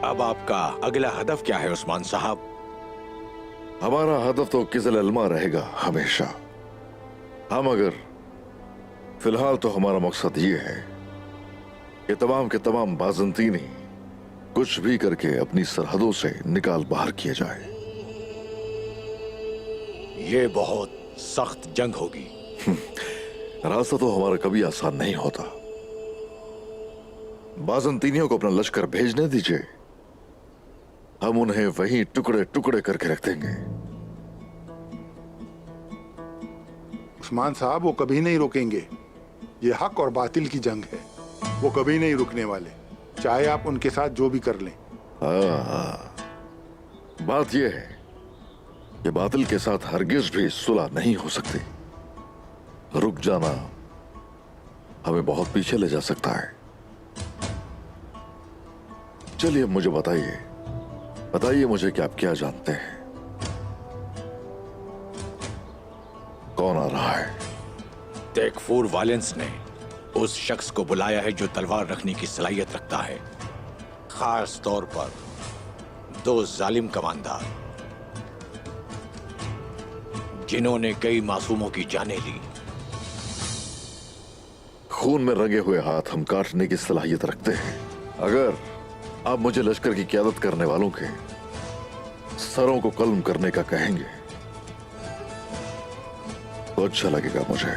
अब आपका अगला हदफ क्या है उस्मान साहब? हमारा हदफ तो किज़ल अल्मा रहेगा हमेशा। हम अगर फिलहाल तो हमारा मकसद ये है कि तमाम के तमाम बाज़ंतीनी कुछ भी करके अपनी सरहदों से निकाल बाहर किए जाए। ये बहुत सख्त जंग होगी। रास्ता तो हमारा कभी आसान नहीं होता। बाज़ंतीनियों को अपना लश्कर भेजने दीजिए, हम उन्हें वहीं टुकड़े टुकड़े करके रख देंगे। उस्मान साहब वो कभी नहीं रुकेंगे। ये हक और बातिल की जंग है, वो कभी नहीं रुकने वाले, चाहे आप उनके साथ जो भी कर लें। बात यह है कि बातिल के साथ हरगिज भी सुलह नहीं हो सकती। रुक जाना हमें बहुत पीछे ले जा सकता है। चलिए मुझे बताइए मुझे कि आप क्या जानते हैं। कौन आ रहा है? तेकफूर वालेंस ने उस शख्स को बुलाया है जो तलवार रखने की सलाहियत रखता है, खास तौर पर 2 जालिम कमांडर जिन्होंने कई मासूमों की जानें ली। खून में रंगे हुए हाथ हम काटने की सलाहियत रखते हैं। अगर आप मुझे लश्कर की क़यादत करने वालों के सरों को कल्म करने का कहेंगे तो अच्छा लगेगा मुझे।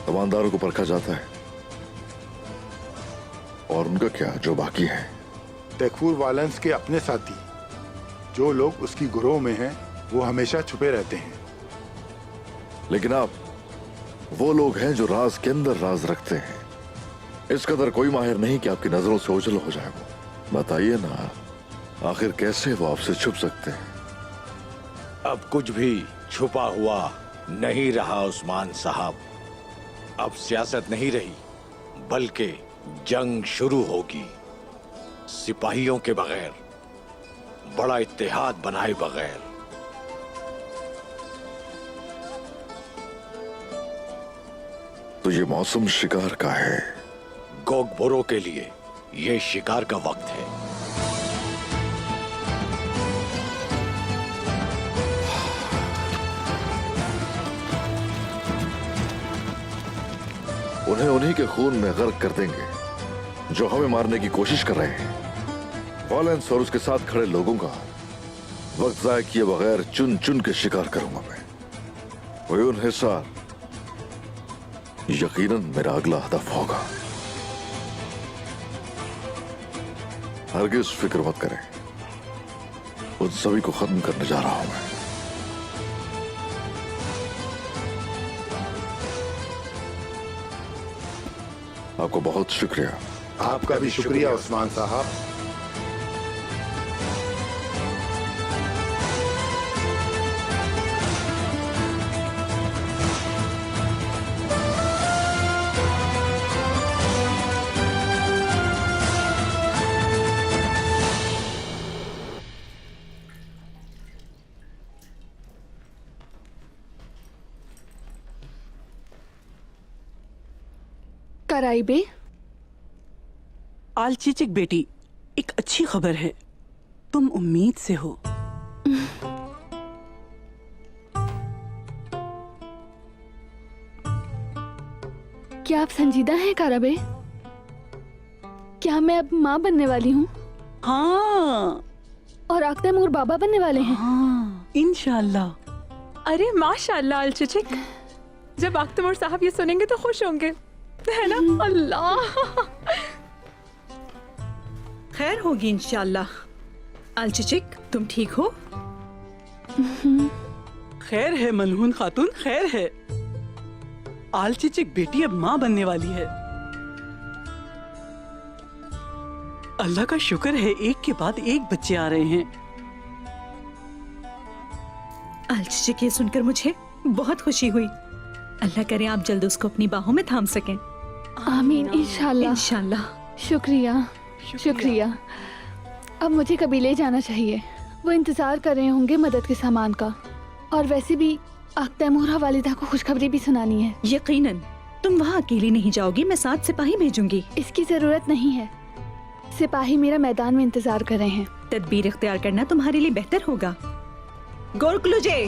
कमांडरों को परखा जाता है, और उनका क्या जो बाकी है। तेकफूर वालेंस के अपने साथी जो लोग उसकी गुरोह में हैं, वो हमेशा छुपे रहते हैं। लेकिन आप वो लोग हैं जो राज के अंदर राज रखते हैं। इस कदर कोई माहिर नहीं कि आपकी नजरों से ओझल हो जाए। वो बताइए ना, आखिर कैसे वो आपसे छुप सकते हैं? अब कुछ भी छुपा हुआ नहीं रहा उस्मान साहब। अब सियासत नहीं रही, बल्कि जंग शुरू होगी। सिपाहियों के बगैर, बड़ा इत्तेहाद बनाए बगैर। तो ये मौसम शिकार का है। गोगबोरो के लिए ये शिकार का वक्त है। उन्हें उन्हीं के खून में गर्क कर देंगे जो हमें मारने की कोशिश कर रहे हैं। वालेंस और उसके साथ खड़े लोगों का वक्त जाया किए बगैर चुन चुन के शिकार करूंगा मैं। वही उन हिसार यकीनन मेरा अगला हदफ होगा। हरगिज फिक्र मत करें, उन सभी को खत्म करने जा रहा हूं मैं। आपको बहुत शुक्रिया। आपका भी शुक्रिया उस्मान साहब। कराइबे, आलचिचिक बेटी, एक अच्छी खबर है। तुम उम्मीद से हो। क्या आप संजीदा हैं काराबे? क्या मैं अब माँ बनने वाली हूँ? हाँ। और आख्तमूर बाबा बनने वाले हैं? हाँ, इंशाल्लाह। अरे माशाल्लाह अलचिचिक, जब आख्तमूर साहब ये सुनेंगे तो खुश होंगे, है ना? अल्लाह, खैर होगी इंशाल्लाह। अलचिचिक, तुम ठीक हो? खैर है मलहून खातून, खैर है। आलचिचिक बेटी अब माँ बनने वाली है। अल्लाह का शुक्र है, एक के बाद एक बच्चे आ रहे हैं। अलचिचिक, ये सुनकर मुझे बहुत खुशी हुई। अल्लाह करे आप जल्द उसको अपनी बाहों में थाम सकें। आमीन इंशाल्लाह। इंशाल्लाह। शुक्रिया शुक्रिया। अब मुझे कबीले जाना चाहिए। वो इंतजार कर रहे होंगे मदद के सामान का, और वैसे भी तैमूरा वालिदा को खुशखबरी भी सुनानी है। यकीनन तुम वहाँ अकेली नहीं जाओगी, मैं 7 सिपाही भेजूंगी। इसकी जरूरत नहीं है, सिपाही मेरा मैदान में इंतजार कर रहे हैं। तदबीर इख्तियार करना तुम्हारे लिए बेहतर होगा। गोरकलुजे,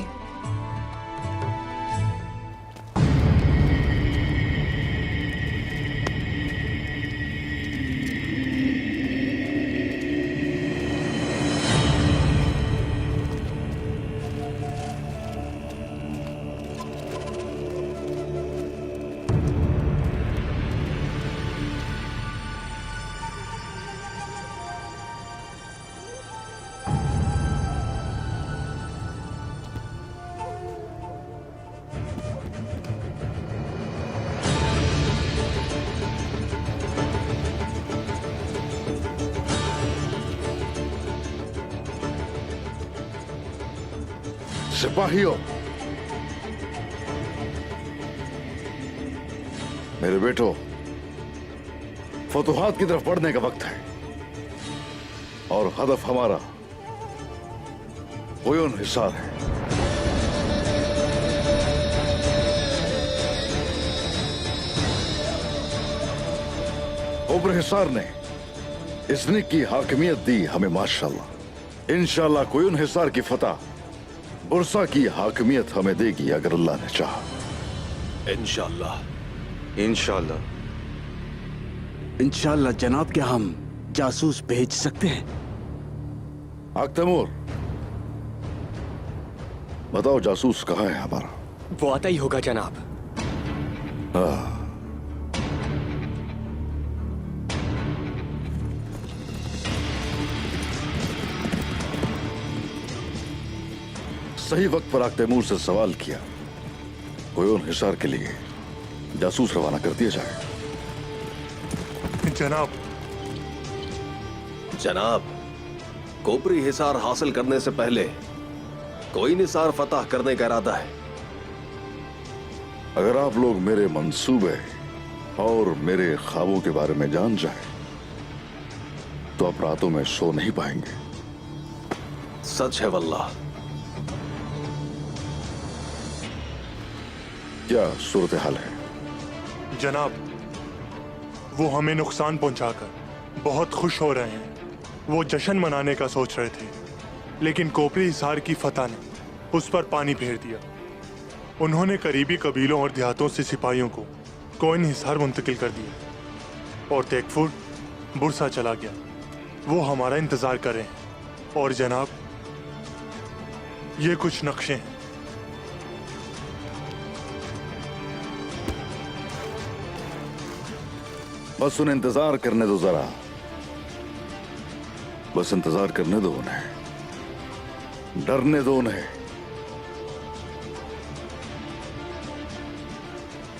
सिपाहियों, मेरे बेटो, फतुहात की तरफ बढ़ने का वक्त है और हदफ हमारा हुयून हिसार है। उब्र हिसार ने इसने की हाकिमियत दी हमें माशाल्लाह। इंशाल्लाह हुयून हिसार की फतह बुरसा की हाकिमियत हमें देगी अगर अल्लाह ने चाहा। इंशाल्लाह। इंशाल्लाह। इंशाल्लाह जनाब, क्या हम जासूस भेज सकते हैं? तैमूर, बताओ जासूस कहाँ है हमारा? वो आता ही होगा जनाब। सही वक्त पर तैमूर से सवाल किया, हुयून हिसार के लिए जासूस रवाना कर दिया जाए। जनाब। जनाब, कोपरी हिसार हासिल करने से पहले कोई निसार फतह करने का इरादा है। अगर आप लोग मेरे मंसूबे और मेरे ख्वाबों के बारे में जान जाए तो आप रातों में सो नहीं पाएंगे। सच है वल्लाह। क्या सूरत हाल है? जनाब, वो हमें नुकसान पहुंचाकर बहुत खुश हो रहे हैं। वो जश्न मनाने का सोच रहे थे, लेकिन कोपरी हिसार की फतह ने उस पर पानी फेर दिया। उन्होंने करीबी कबीलों और देहातों से सिपाहियों को कोइन हिसार मुंतकिल कर दिया और तेकफुर बुरसा चला गया। वो हमारा इंतजार कर रहे हैं। और जनाब, ये कुछ नक्शे हैं। बस उन्हें इंतजार करने दो जरा, बस इंतजार करने दो उन्हें, डरने दो उन्हें।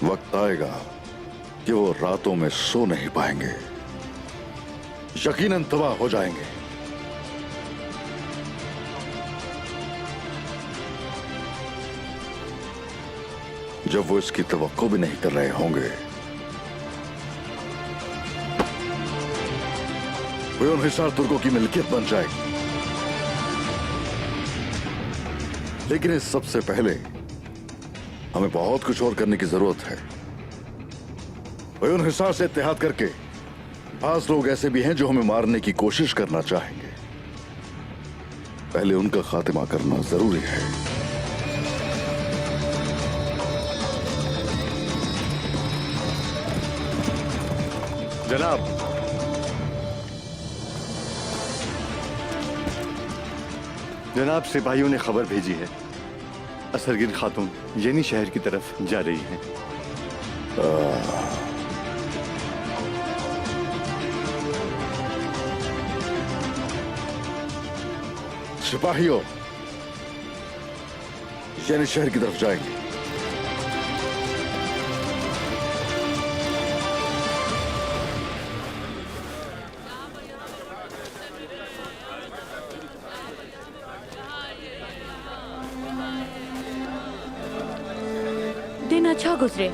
वक्त आएगा कि वो रातों में सो नहीं पाएंगे, यकीनन तबाह हो जाएंगे। जब वो इसकी तवक्को भी नहीं कर रहे होंगे। हुयून हिसार तुर्कों की मिल्कियत बन जाएगी, लेकिन इस सबसे पहले हमें बहुत कुछ और करने की जरूरत है। हुयून हिसार से इत्तेहाद करके बास लोग ऐसे भी हैं जो हमें मारने की कोशिश करना चाहेंगे। पहले उनका खात्मा करना जरूरी है। जनाब, जनाब, सिपाहियों ने खबर भेजी है, असरगिन खातून येनी शहर की तरफ जा रही हैं। सिपाहियों येनी शहर की तरफ जाएंगे। दिन अच्छा गुजरे।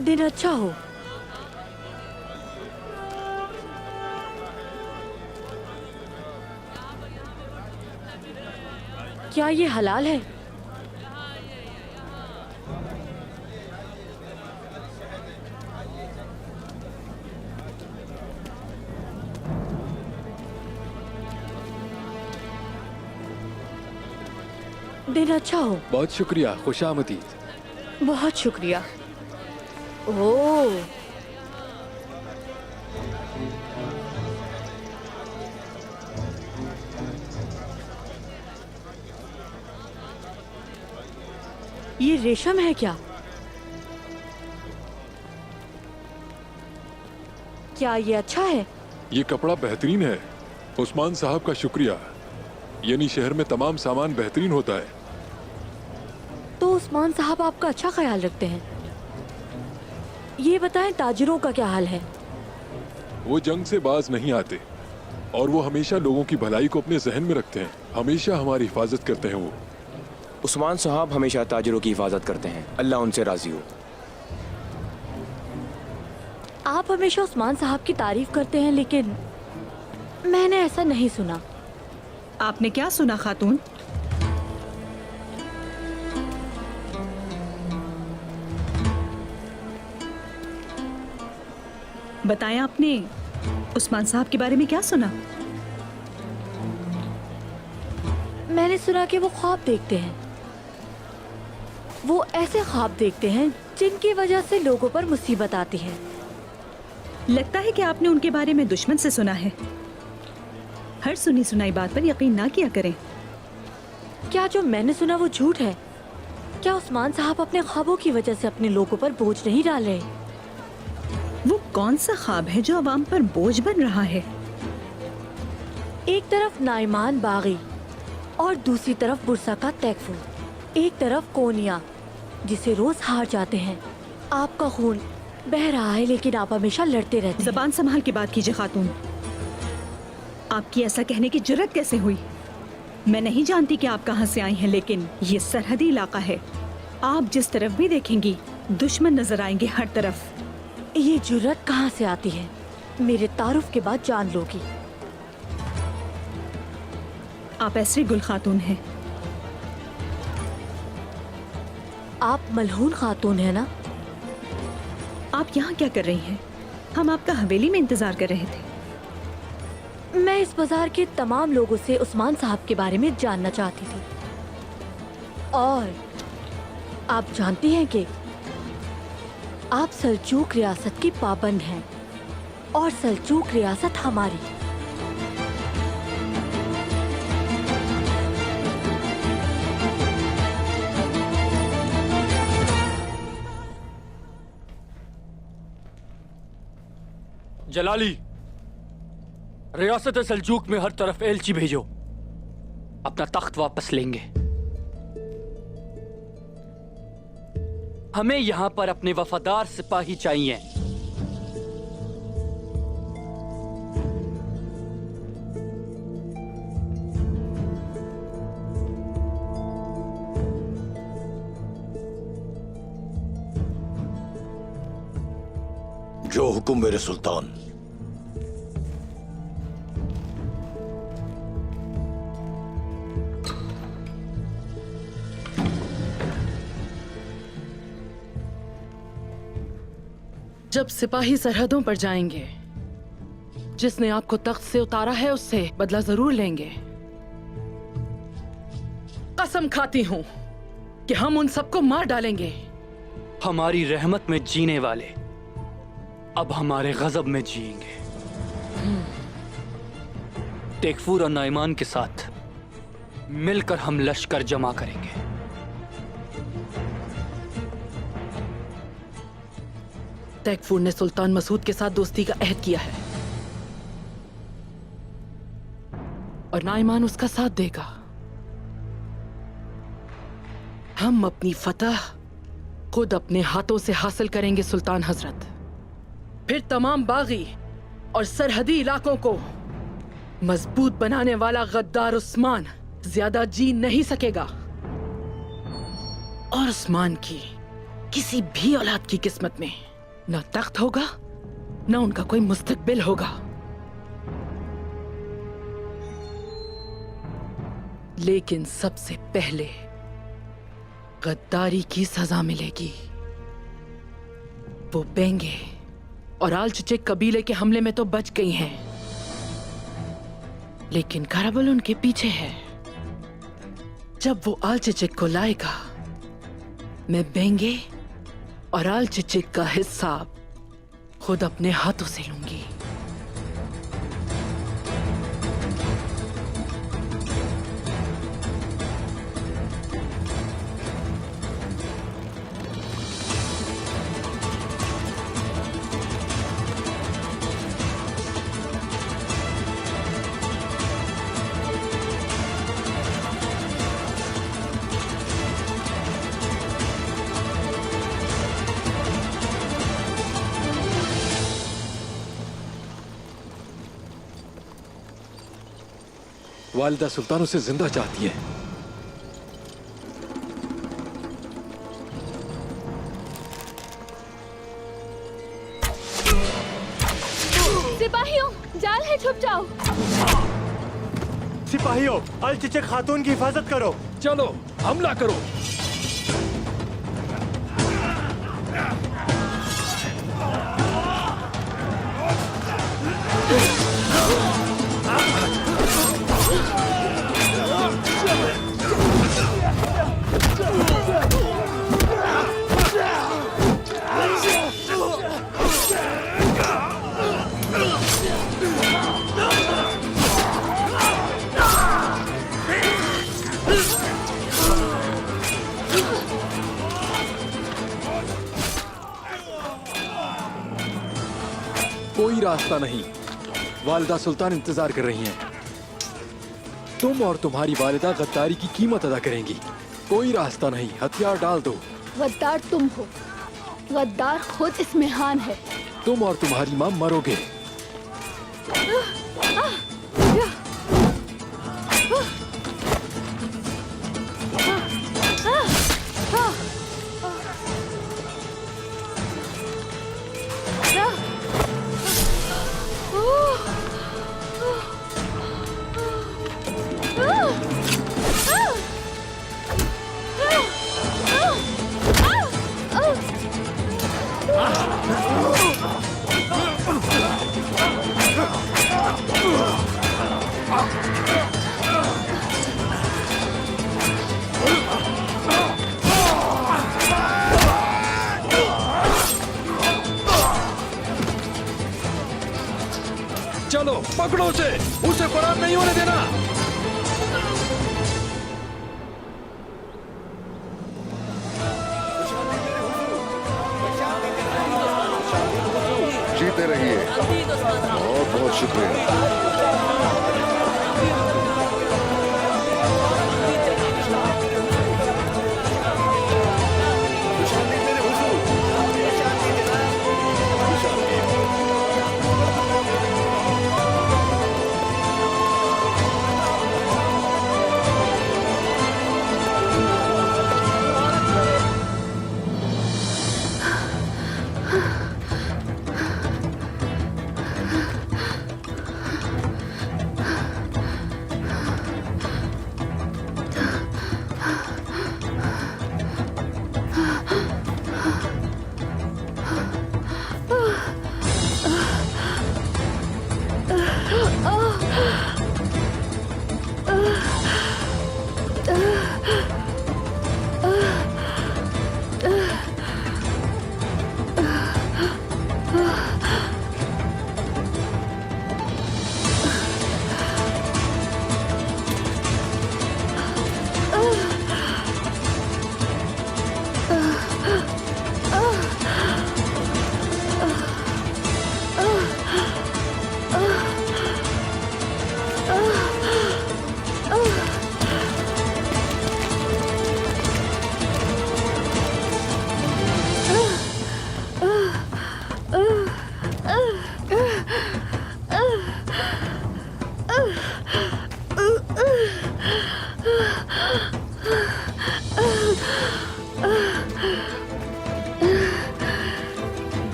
दिन अच्छा हो। क्या ये हलाल है? दिन अच्छा हो। बहुत शुक्रिया, खुशामदीद। बहुत शुक्रिया। ओह, ये रेशम है क्या? क्या ये अच्छा है? ये कपड़ा बेहतरीन है। उस्मान साहब का शुक्रिया। यानी शहर में तमाम सामान बेहतरीन होता है। तो उस्मान साहब आपका अच्छा ख्याल रखते हैं। ये बताएं ताजिरों का क्या हाल है? वो जंग से बाज नहीं आते और वो हमेशा लोगों की भलाई को अपने जहन में रखते हैं। हमेशा हमारी हिफाजत करते हैं वो। उस्मान साहब हमेशा ताजिरों की हिफाजत करते हैं। अल्लाह उनसे राजी हो। आप हमेशा उस्मान साहब की तारीफ करते हैं, लेकिन मैंने ऐसा नहीं सुना। आपने क्या सुना खातून? बताएं, आपने उस्मान साहब के बारे में क्या सुना? मैंने सुना कि वो ख्वाब देखते हैं। वो ऐसे ख्वाब देखते हैं जिनकी वजह से लोगों पर मुसीबत आती है। लगता है कि आपने उनके बारे में दुश्मन से सुना है। हर सुनी सुनाई बात पर यकीन ना किया करें। क्या जो मैंने सुना वो झूठ है? क्या उस्मान साहब अपने ख्वाबों की वजह से अपने लोगों पर बोझ नहीं डाल रहे? वो कौन सा ख्वाब है जो अवाम पर बोझ बन रहा है? एक तरफ नाइमान बागी और दूसरी तरफ बुरसा का तैकफूर। एक तरफ कोनिया जिसे रोज हार जाते हैं। आपका खून बह रहा है, लेकिन आप हमेशा लड़ते रहते हैं। ज़बान संभाल के बात कीजिए खातून। आपकी ऐसा कहने की जुर्रत कैसे हुई? मैं नहीं जानती कि आप कहां से आई हैं, लेकिन ये सरहदी इलाका है। आप जिस तरफ भी देखेंगी दुश्मन नजर आएंगे हर तरफ। ये जुर्रत कहां से आती है? मेरे तारुफ के बाद जान लोगी। आप ऐसी गुल खातून हैं। आप मलहून खातून है ना? आप यहाँ क्या कर रही हैं? हम आपका हवेली में इंतजार कर रहे थे। मैं इस बाजार के तमाम लोगों से उस्मान साहब के बारे में जानना चाहती थी। और आप जानती हैं कि आप सल्जूक रियासत की पाबंद हैं और सल्जूक रियासत हमारी। जलाली, रियासत सल्जूक में हर तरफ एलची भेजो। अपना तख्त वापस लेंगे। हमें यहां पर अपने वफादार सिपाही चाहिए। जो हुक्म मेरे सुल्तान। जब सिपाही सरहदों पर जाएंगे, जिसने आपको तख्त से उतारा है उससे बदला जरूर लेंगे। कसम खाती हूं कि हम उन सबको मार डालेंगे। हमारी रहमत में जीने वाले अब हमारे गजब में जिएंगे। तेकफूर और नाइमान के साथ मिलकर हम लश्कर जमा करेंगे। तैकफूर ने सुल्तान मसूद के साथ दोस्ती का अहद किया है और नाइमान उसका साथ देगा। हम अपनी फतह खुद अपने हाथों से हासिल करेंगे सुल्तान हजरत। फिर तमाम बागी और सरहदी इलाकों को मजबूत बनाने वाला गद्दार उस्मान ज्यादा जी नहीं सकेगा। और उस्मान की किसी भी औलाद की किस्मत में न तख्त होगा न उनका कोई मुस्तकबिल होगा। लेकिन सबसे पहले गद्दारी की सजा मिलेगी। वो बेंगे और आल चचे कबीले के हमले में तो बच गई हैं, लेकिन कराबल उनके पीछे है। जब वो आल चिचिक को लाएगा, मैं बेंगे और आल चिचिक का हिसाब खुद अपने हाथों से लूंगी। वालिदा सुल्तान उसे जिंदा चाहती है। सिपाहियों, जाल है, छुप जाओ। सिपाहियों, अल चिचिक खातून की हिफाजत करो। चलो हमला करो। कोई रास्ता नहीं। वालिदा सुल्तान इंतजार कर रही हैं। तुम और तुम्हारी वालिदा गद्दारी की कीमत अदा करेंगी। कोई रास्ता नहीं, हथियार डाल दो। गद्दार तुम हो, गद्दार खुद इस्मिहान है। तुम और तुम्हारी मां मरोगे। चलो पकड़ो उसे फरार नहीं होने देना। जीते रहिए। बहुत बहुत शुक्रिया।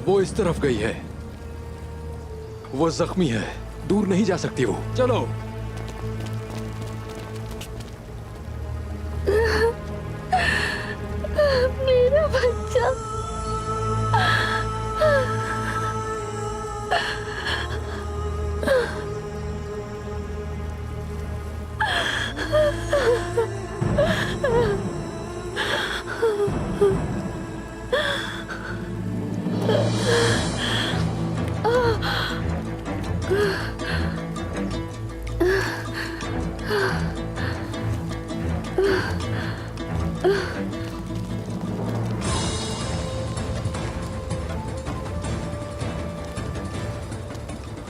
वो इस तरफ गई है। वो जख्मी है, दूर नहीं जा सकती वो। चलो। मेरा बच्चा।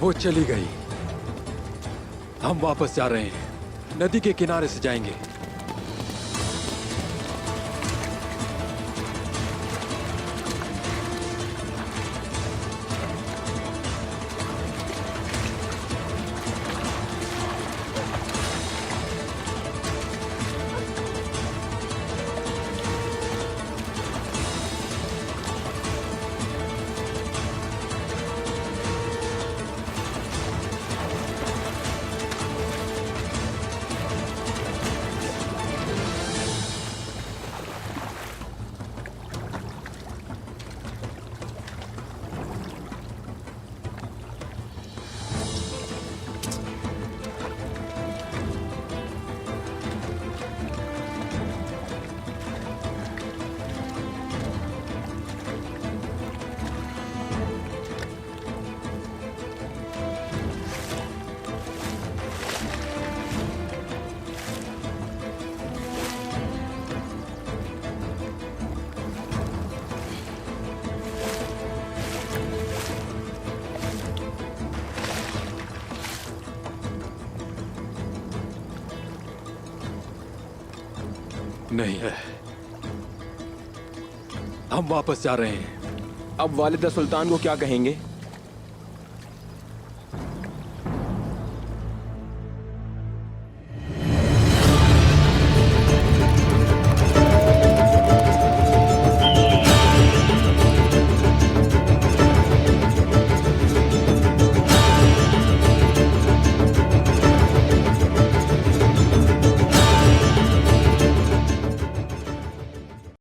वो चली गई। हम वापस जा रहे हैं, नदी के किनारे से जाएंगे। नहीं है। हम वापस जा रहे हैं। अब वालिदा सुल्तान को क्या कहेंगे?